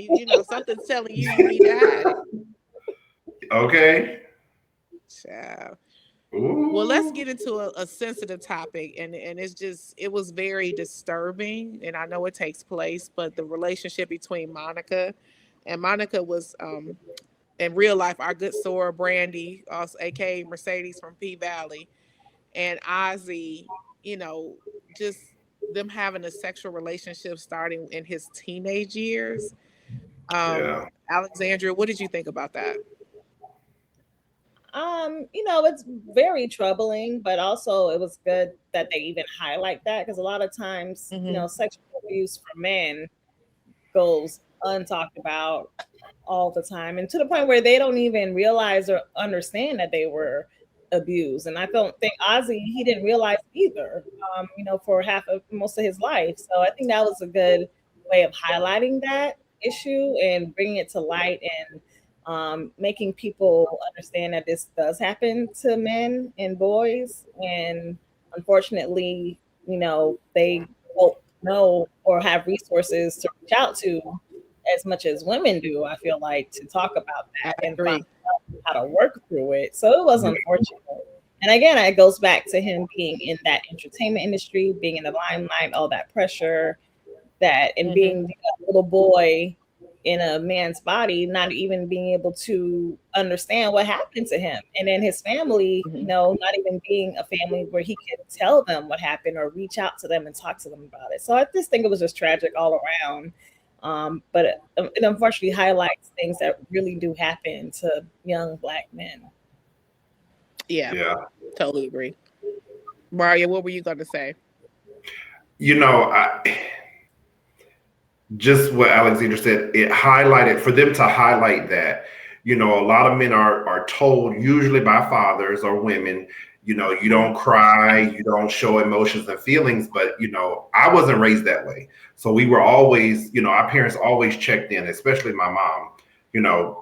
something's telling you you need to hide it. Okay. Child. Well, let's Ooh. get into a sensitive topic, and it was very disturbing, and I know it takes place, but the relationship between Monica was in real life our good soror Brandy, also aka Mercedes from P Valley, and Ozzy, you know, just them having a sexual relationship starting in his teenage years. Yeah. Alexandria, what did you think about that? It's very troubling, but also it was good that they even highlight that because a lot of times, Mm-hmm. sexual abuse for men goes untalked about all the time and to the point where they don't even realize or understand that they were abused. And I don't think Ozzy, he didn't realize either, for most of his life. So I think that was a good way of highlighting that issue and bringing it to light and making people understand that this does happen to men and boys. And unfortunately, they don't know or have resources to reach out to as much as women do, I feel like, to talk about I that and find agree. out how to work through it. So it was unfortunate. And again, it goes back to him being in that entertainment industry, being in the limelight, all that pressure, and Mm-hmm. being a little boy in a man's body, not even being able to understand what happened to him. And then his family, Mm-hmm. not even being a family where he could tell them what happened or reach out to them and talk to them about it. So I just think it was just tragic all around. But it unfortunately highlights things that really do happen to young black men. Yeah, Yeah. totally agree. Maria, what were you going to say? You know, just what Alexandra said, it highlighted for them to highlight that, a lot of men are told, usually by fathers or women, you don't cry, you don't show emotions and feelings. But, I wasn't raised that way. So we were always, our parents always checked in, especially my mom,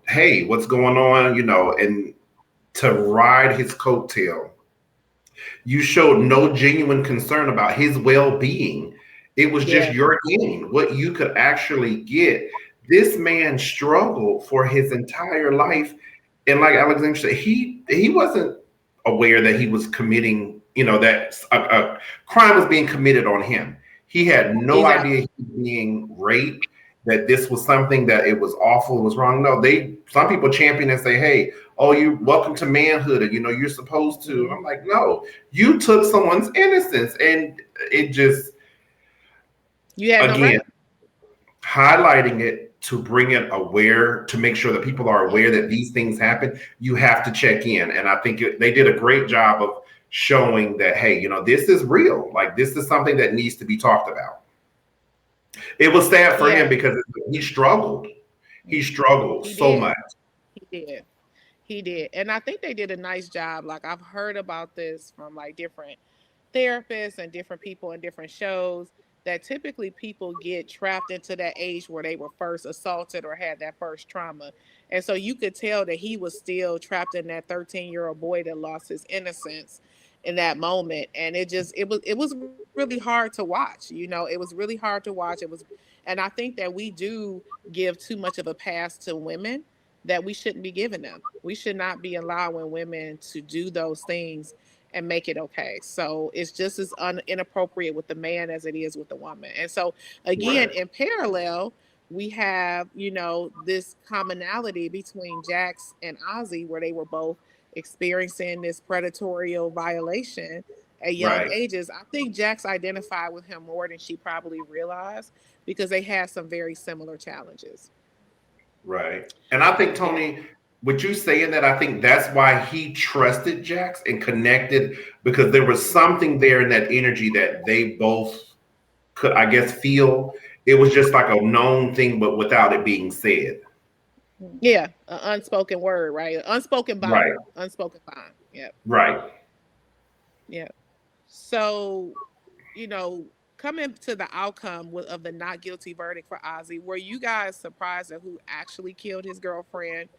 hey, what's going on, and to ride his coattail. You showed no genuine concern about his well-being. It was just your gain, what you could actually get. This man struggled for his entire life. And like Alexander said, he wasn't aware that he was committing, that a crime was being committed on him. He had no idea he was being raped, that this was something that it was awful, it was wrong. No, some people champion and say, hey, oh, you welcome to manhood, and you're supposed to. I'm like, no, you took someone's innocence, and it just, you had again, no right. Highlighting it to bring it aware, to make sure that people are aware that these things happen. You have to check in, and I think they did a great job of showing that, hey, this is real. Like, this is something that needs to be talked about. It was sad for him because he struggled. He struggled so much. He did. And I think they did a nice job. Like, I've heard about this from like different therapists and different people in different shows, that typically people get trapped into that age where they were first assaulted or had that first trauma. And so you could tell that he was still trapped in that 13-year-old boy that lost his innocence in that moment. And it was really hard to watch. It was really hard to watch. And I think that we do give too much of a pass to women that we shouldn't be giving them. We should not be allowing women to do those things and make it okay. So it's just as inappropriate with the man as it is with the woman. And so again, in parallel, we have, this commonality between Jax and Ozzy, where they were both experiencing this predatory violation at young ages. I think Jax identified with him more than she probably realized, because they had some very similar challenges. Right. And I think, Tony, with you saying that, I think that's why he trusted Jax and connected, because there was something there in that energy that they both could, I guess, feel. It was just like a known thing, but without it being said. Yeah, an unspoken word, right? Unspoken bond. Right. Unspoken bond. Yeah. Right. Yeah. So, coming to the outcome of the not guilty verdict for Ozzy, were you guys surprised at who actually killed his girlfriend?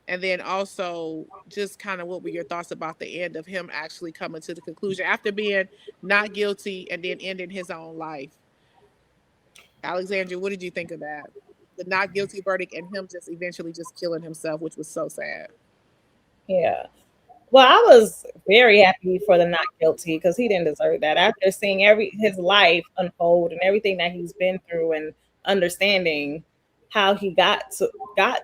And then also, just kind of what were your thoughts about the end of him actually coming to the conclusion after being not guilty and then ending his own life? Alexandria, what did you think of that? The not guilty verdict and him just eventually just killing himself, which was so sad. Yeah. Well, I was very happy for the not guilty, because he didn't deserve that. After seeing his life unfold and everything that he's been through, and understanding how he got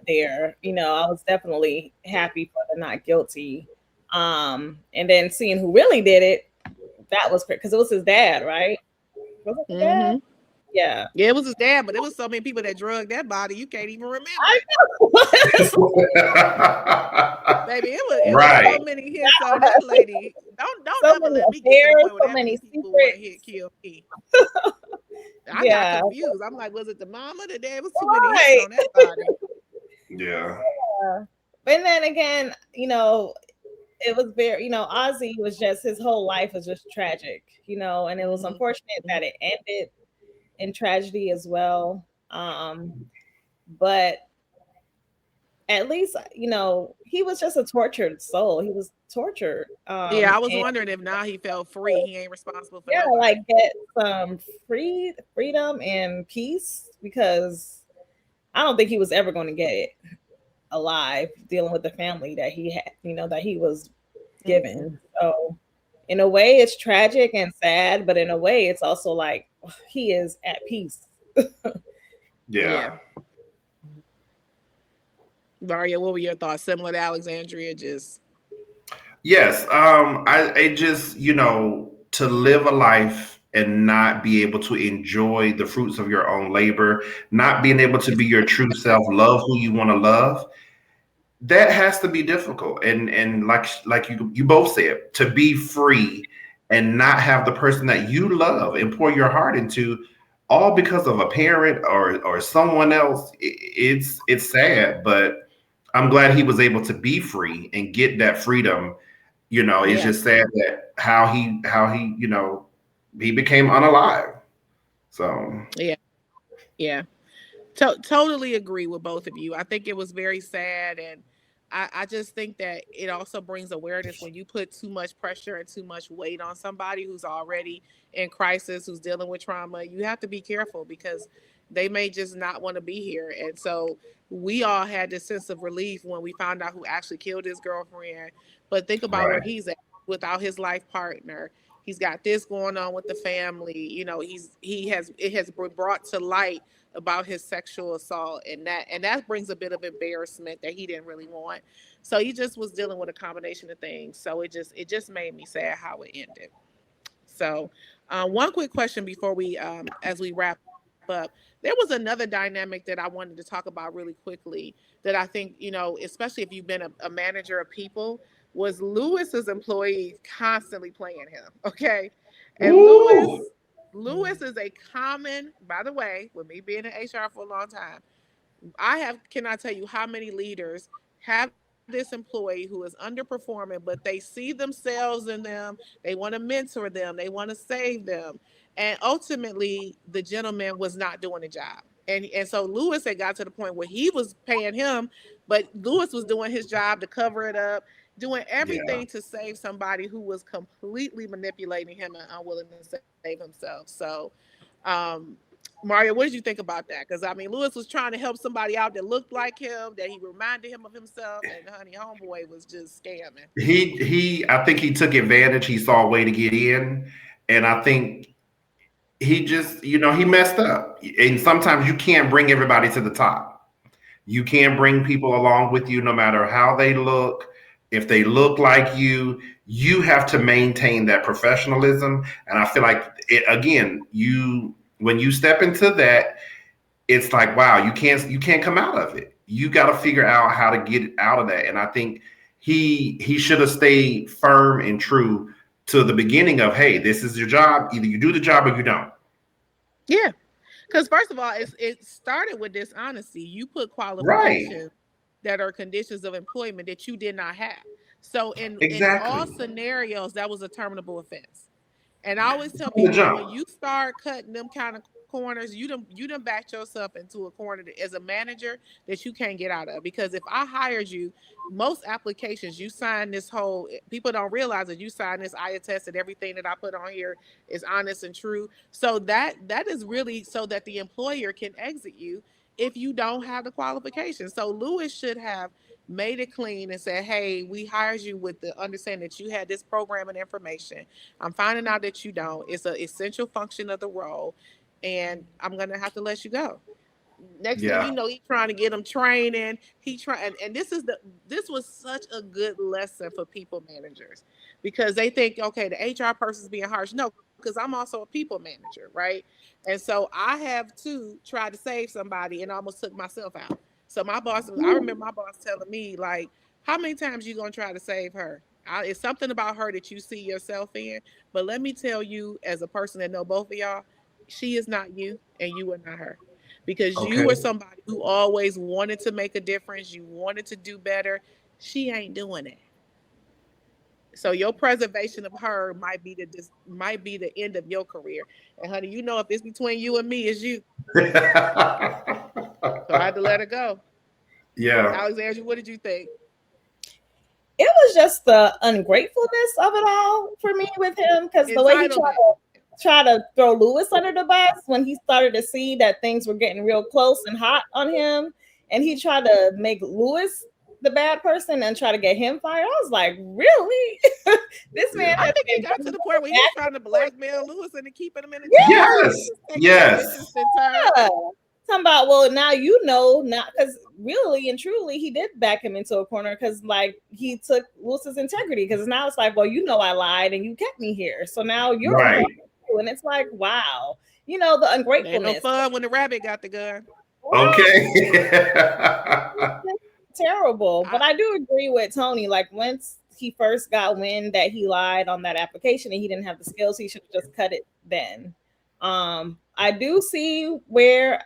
there, I was definitely happy for the not guilty. And then seeing who really did it, that was because it was his dad, right? Was it his dad? Yeah. Yeah, it was his dad, but it was so many people that drugged that body, you can't even remember. I know. Baby, it was so many hits on that lady. Don't so ever many let me get to the point where so many people want to hit kill me. I Yeah. got confused. I'm like, was it the mama? The dad? Was too many hits on that body. Yeah. And then again, it was very, Ozzy was just, his whole life was just tragic, and it was unfortunate that it ended in tragedy as well. But at least, he was just a tortured soul. He was tortured. Yeah, I was wondering if now he felt free. He ain't responsible for nobody. Like get some freedom and peace, because I don't think he was ever going to get it alive, dealing with the family that he had, that he was given. So in a way it's tragic and sad, but in a way it's also like he is at peace. Yeah. Daria, what were your thoughts? Similar to Alexandria, just yes. I just, to live a life and not be able to enjoy the fruits of your own labor, not being able to be your true self, love who you want to love, that has to be difficult. And like you both said, to be free and not have the person that you love and pour your heart into, all because of a parent or someone else. It's sad, but I'm glad he was able to be free and get that freedom. It's just sad that how he he became unalive. So Yeah. Yeah. Totally agree with both of you. I think it was very sad, and I just think that it also brings awareness when you put too much pressure and too much weight on somebody who's already in crisis, who's dealing with trauma. You have to be careful because they may just not want to be here. And so we all had this sense of relief when we found out who actually killed his girlfriend. But think about where right, he's at without his life partner. He's got this going on with the family. It has been brought to light about his sexual assault, and that brings a bit of embarrassment that he didn't really want. So he just was dealing with a combination of things. So it just made me sad how it ended. So one quick question before we as we wrap up, there was another dynamic that I wanted to talk about really quickly that I think, especially if you've been a manager of people, was Lewis's employees constantly playing him. Okay. And ooh, Lewis is a common, by the way, with me being in HR for a long time, I have cannot tell you how many leaders have this employee who is underperforming, but they see themselves in them. They want to mentor them. They want to save them. And ultimately, the gentleman was not doing the job. And so Lewis had got to the point where he was paying him, but Lewis was doing his job to cover it up, doing yeah. everything to save somebody who was completely manipulating him and unwilling to save himself. So um, Mario, what did you think about that? Because I mean, Lewis was trying to help somebody out that looked like him, that he reminded him of himself, and honey, homeboy was just scamming. I think he took advantage. He saw a way to get in, and I think he just, he messed up. And sometimes you can't bring everybody to the top. You can't bring people along with you no matter how they look. If they look like you have to maintain that professionalism. And I feel like again, when you step into that, it's like, wow, you can't come out of it. You got to figure out how to get out of that. And I think he should have stayed firm and true to the beginning of, hey, this is your job. Either you do the job or you don't. Yeah, because first of all, it started with dishonesty. You put Right. qualifications that are conditions of employment that you did not have. So in all Exactly. scenarios, that was a terminable offense. And I always tell From the people jump. when you start cutting them kind of corners, you done backed yourself into a corner that, as a manager, that you can't get out of. Because if I hired you, most applications you sign this whole, people don't realize that you sign this, I attest that everything that I put on here is honest and true. So that is really so that the employer can exit you if you don't have the qualifications. So Lewis should have made it clean and said, hey, we hired you with the understanding that you had this program and information. I'm finding out that you don't. It's an essential function of the role, and I'm gonna have to let you go. Next thing Yeah. you know, he trying to get them training. He trying, and this was such a good lesson for people managers because they think, okay, the HR person's being harsh. No, because I'm also a people manager, right? And so I have too tried to save somebody and almost took myself out. So I remember my boss telling me like, how many times you gonna try to save her? It's something about her that you see yourself in. But let me tell you, as a person that know both of y'all, she is not you, and you are not her because you Okay. were somebody who always wanted to make a difference. You wanted to do better. She ain't doing it. So your preservation of her might be the end of your career. And honey, you know if it's between you and me, it's you. So I had to let her go. Yeah. Alexandria, what did you think? It was just the ungratefulness of it all for me with him, because the way he Entitlement. tried to throw Lewis under the bus when he started to see that things were getting real close and hot on him, and he tried to make Lewis the bad person and try to get him fired. I was like, really? This man I has think it been got to doing the point where he was that trying to blackmail Lewis and keeping him in the yeah, job. Yes. He was taking some Yes. interesting turns. yeah. Talking about, well, now you know, not because really and truly he did back him into a corner because like he took Lewis's integrity, because now it's like, well, you know, I lied and you kept me here, so now you're a Right. corner too. And it's like, wow, you know, the Ain't no ungratefulness. fun when the rabbit got the gun. Okay. Terrible. I, But I do agree with Tony. Like once he first got wind that he lied on that application and he didn't have the skills, he should have just cut it then. I do see where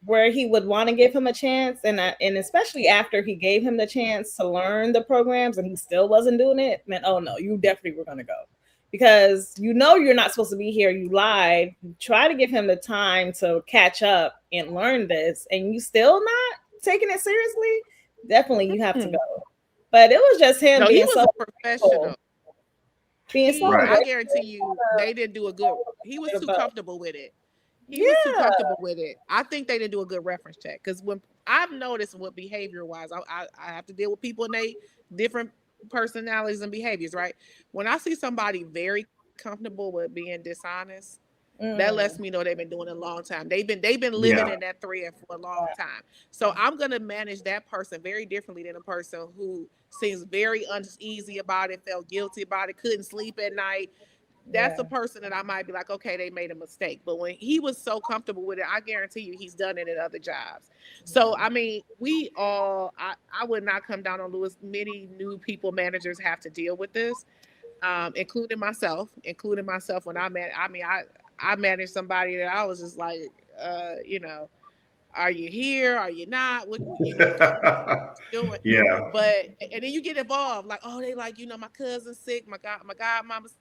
he would want to give him a chance, and especially after he gave him the chance to learn the programs and he still wasn't doing it, then oh no, you definitely were going to go, because you're not supposed to be here. You lied. You try to give him the time to catch up and learn this, and you still not taking it seriously. Definitely, you have to go. But it was just him being so professional. Right. I guarantee you, they didn't do a good. He was too comfortable with it. He was too comfortable with it. I think they didn't do a good reference check, because when I've noticed what behavior wise, I have to deal with people and they different personalities and behaviors, right? When I see somebody very comfortable with being dishonest, that lets me know they've been doing it a long time. They've been living in that thread for a long time. So I'm gonna manage that person very differently than a person who seems very uneasy about it, felt guilty about it, couldn't sleep at night. That's a person that I might be like, okay, they made a mistake. But when he was so comfortable with it, I guarantee you he's done it at other jobs. So, I mean, I would not come down on Lewis. Many new people managers have to deal with this, including myself when I managed somebody that I was just like, are you here? Are you not? What doing? Yeah. But and then you get involved, like, oh, they like, my cousin's sick, my godmama's,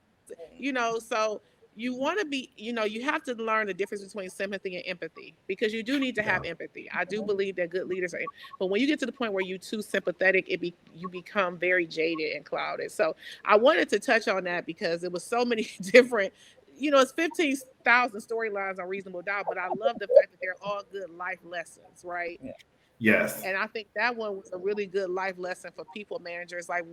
so you want to be, you have to learn the difference between sympathy and empathy, because you do need to have empathy. I do believe that good leaders are, but when you get to the point where you're too sympathetic, you become very jaded and clouded. So I wanted to touch on that because it was so many different, it's 15,000 storylines on Reasonable Doubt, but I love the fact that they're all good life lessons, right? Yes. And I think that one was a really good life lesson for people managers, like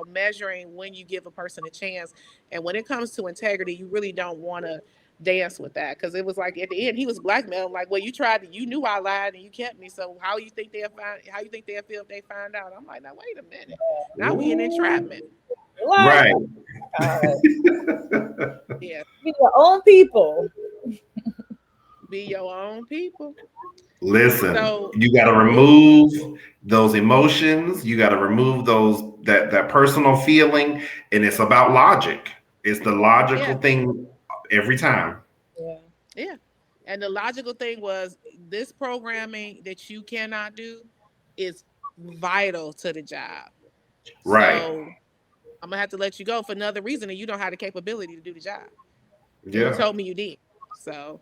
measuring when you give a person a chance. And when it comes to integrity, you really don't want to dance with that, because it was like at the end he was blackmailed, like, well, you knew I lied and you kept me, so how you think they'll feel if they find out? I'm like, now wait a minute, now we in entrapment. Right. Yeah. Be your own people. Be your own people. Listen, So, you got to remove those emotions. You got to remove that personal feeling, and it's about logic. It's the logical thing every time. Yeah. And the logical thing was, this programming that you cannot do is vital to the job. Right. So I'm gonna have to let you go for another reason, and you don't have the capability to do the job. And you Yeah. told me you did. So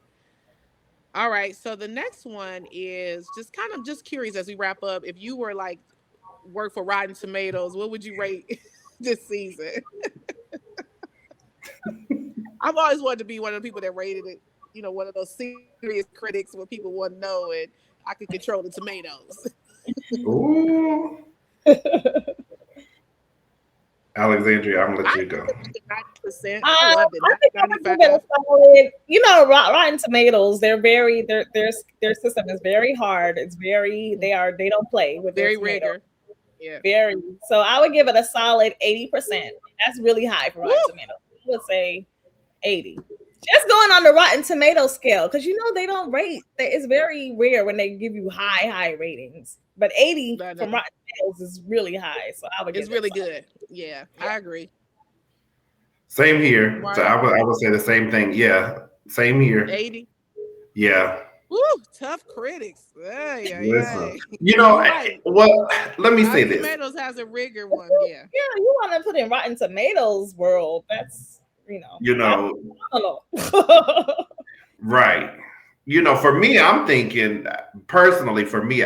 all right. So the next one is just kind of just curious as we wrap up. If you were like work for Rotten Tomatoes, what would you rate this season? I've always wanted to be one of the people that rated it, one of those serious critics where people want to know and I could control the tomatoes. Ooh. Alexandria, I'm gonna let you go. 90%. I loved it. I think I'm gonna give it a solid. Rotten Tomatoes. They're very their system is very hard. It's very they don't play with very their rigor. Yeah. Very. So I would give it a solid 80%. That's really high for Rotten Tomatoes. I would say 80. Just going on the Rotten Tomato scale, because they don't rate. It's very rare when they give you high ratings. But 80 from Rotten Tomatoes is really high. So I would. It's really good. Yeah, I agree. Same here. So I would say the same thing. Yeah, same here. 80. Yeah. Woo, tough critics. Listen, well, let me say this. Tomatoes has a rigor one. Yeah. Yeah, you want to put in Rotten Tomatoes world. That's right. For me, I'm thinking personally, for me,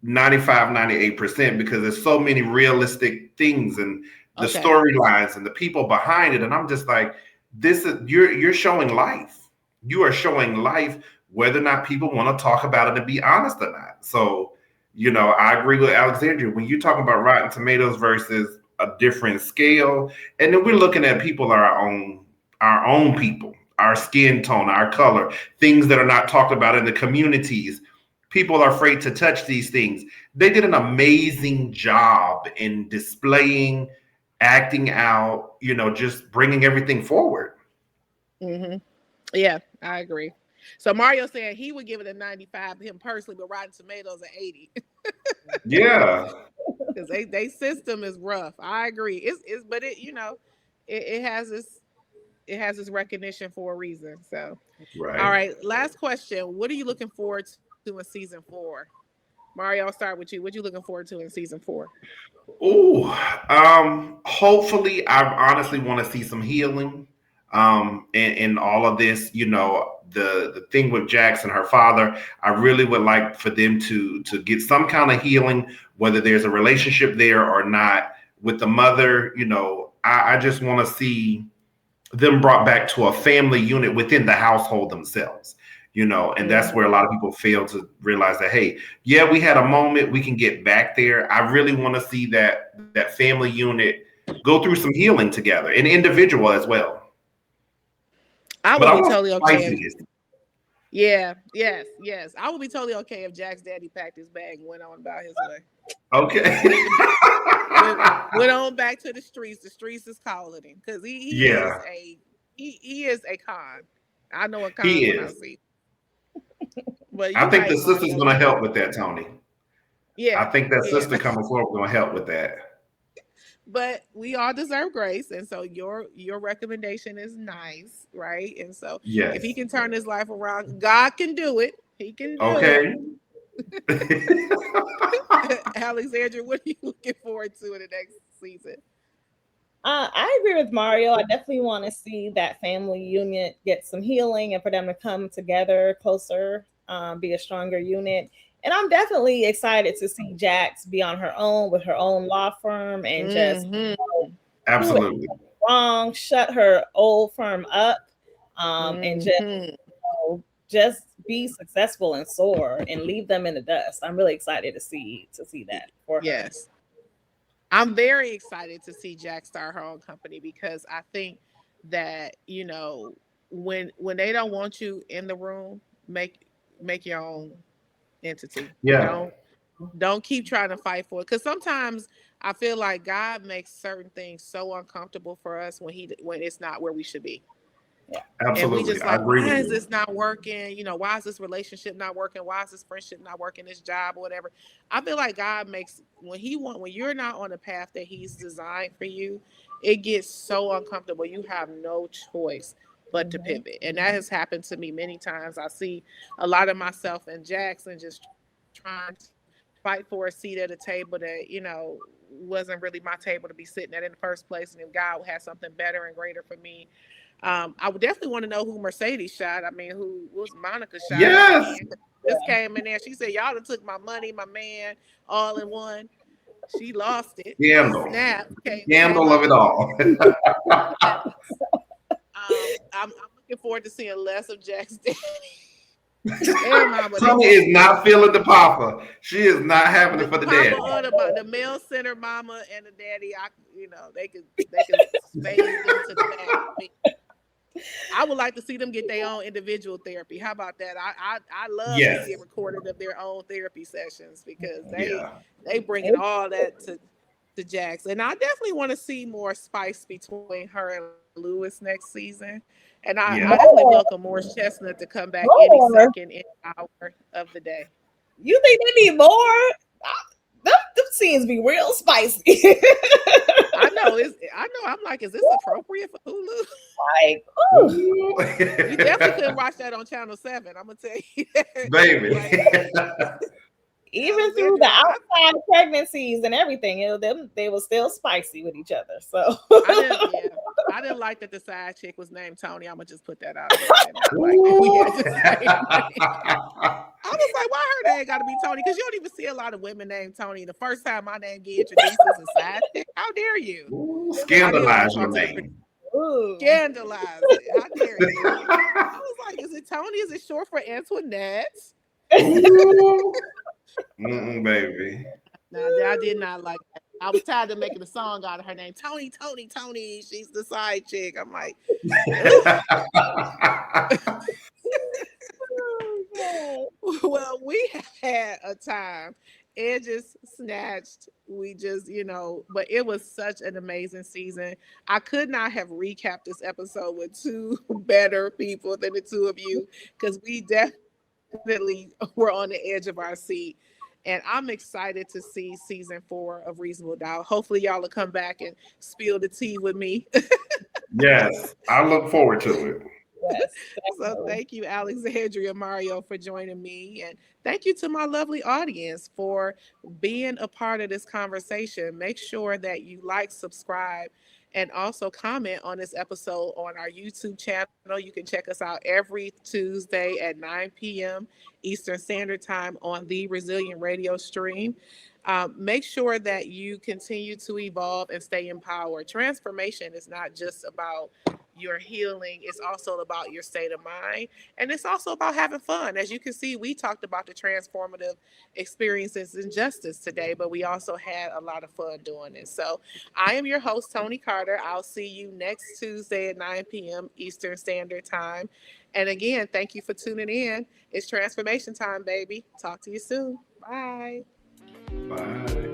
95, 98%, because there's so many realistic things and the storylines and the people behind it. And I'm just like, you're showing life. You are showing life, whether or not people want to talk about it and be honest or not. So, I agree with Alexandria. When you talk about Rotten Tomatoes versus a different scale, and then we're looking at people our own people, our skin tone, our color, things that are not talked about in the communities. People are afraid to touch these things. They did an amazing job in displaying, acting out, just bringing everything forward. Mm-hmm. Yeah, I agree. So Mario said he would give it a 95, him personally, but Rotten Tomatoes an 80. Yeah. because they system is rough. I agree. It's but it it has this recognition for a reason. So, all Right. right, last question. What are you looking forward to in season 4? Mario, I'll start with you. What are you looking forward to in season 4? Ooh, hopefully, I honestly want to see some healing. In all of this, the thing with Jackson, her father, I really would like for them to get some kind of healing, whether there's a relationship there or not. With the mother, I just want to see them brought back to a family unit within the household themselves. And that's where a lot of people fail to realize that, hey, yeah, we had a moment, we can get back there. I really want to see that family unit go through some healing together, and individual as well. I But would I be want totally okay. spiciness. Yeah, yes. I would be totally okay if Jack's daddy packed his bag and went on about his way. Okay. Went on back to the streets. The streets is calling him because Yeah, he is a con. I know a he con when I is. see. But I you're think the right, sister's Mario. going to help with that, Tony. I Yeah, think that yeah. sister coming forward going to help with that. But we all deserve grace, and so your recommendation is nice, right? And so if he Yes. can turn his life around, God can do it. He can do it. Okay. Alexandra, what are you looking forward to in the next season? I agree with Mario. I definitely want to see that family unit get some healing and for them to come together closer, be a stronger unit. And I'm definitely excited to see Jax be on her own with her own law firm and just do it Absolutely. wrong, shut her old firm up, and just be successful and soar and leave them in the dust. I'm really excited to see that for her. Yes. I'm very excited to see Jack start her own company because I think that, when they don't want you in the room, make your own entity. Yeah. Don't keep trying to fight for it, because sometimes I feel like God makes certain things so uncomfortable for us when it's not where we should be. And we Absolutely. just I like, agree why with is you. this not working? Why is this relationship not working? Why is this friendship not working? This job or whatever. I feel like God makes when you're not on the path that He's designed for you, it gets so uncomfortable. You have no choice but to pivot. And that has happened to me many times. I see a lot of myself in Jackson just trying to fight for a seat at a table that, wasn't really my table to be sitting at in the first place. And if God had something better and greater for me, I would definitely want to know who Mercedes shot. I mean, who was Monica shot at Yes. again? This came in there. She said, "Y'all done took my money, my man, all in one." She lost it. Scandal. Snap came Scandal of out. it all. I'm looking forward to seeing less of Jack's daddy and mama. Tony is not feeling the papa. She is not having it for the Papa daddy. or the male center mama and the daddy. They could phase into the back. I would like to see them get their own individual therapy. How about that? I love to Yes. see a recording of their own therapy sessions because Yeah. they bring it all that to Jax. And I definitely want to see more spice between her and Lewis next season. And I Yeah. definitely welcome Morris Chestnut to come back any second, any hour of the day. You think they need more? Them scenes be real spicy. I know. I'm like, is this appropriate for Hulu? Like, you definitely couldn't watch that on Channel 7. I'm gonna tell you that. Baby. Even through the outside pregnancies and everything, they were still spicy with each other. So I didn't like that the side chick was named Tony. I'm gonna just put that out there. I was like, why her name got to be Tony? Because you don't even see a lot of women named Tony. The first time my name get introduced as a side chick, how dare you? Scandalize your name. Scandalize it. How dare you? I was like, is it Tony? Is it short for Antoinette? Baby. No, I did not like that. I was tired of making a song out of her name. Tony. She's the side chick. I'm like, well, we had a time. It just snatched. We just, but it was such an amazing season. I could not have recapped this episode with two better people than the two of you because we definitely were on the edge of our seat. And I'm excited to see season 4 of Reasonable Doubt. Hopefully, y'all will come back and spill the tea with me. Yes, I look forward to it. Yes. So thank you, Alexandria Mario, for joining me. And thank you to my lovely audience for being a part of this conversation. Make sure that you like, subscribe, and also comment on this episode on our YouTube channel. You can check us out every Tuesday at 9 p.m. Eastern Standard Time on the Resilient Radio stream. Make sure that you continue to evolve and stay empowered. Transformation is not just about your healing, it's also about your state of mind, and it's also about having fun. As you can see, we talked about the transformative experiences and justice today, but we also had a lot of fun doing it. So I am your host, Tony Carter. I'll see you next Tuesday at 9 p.m. Eastern Standard Time. And again, thank you for tuning in. It's transformation time, baby. Talk to you soon. Bye. Bye.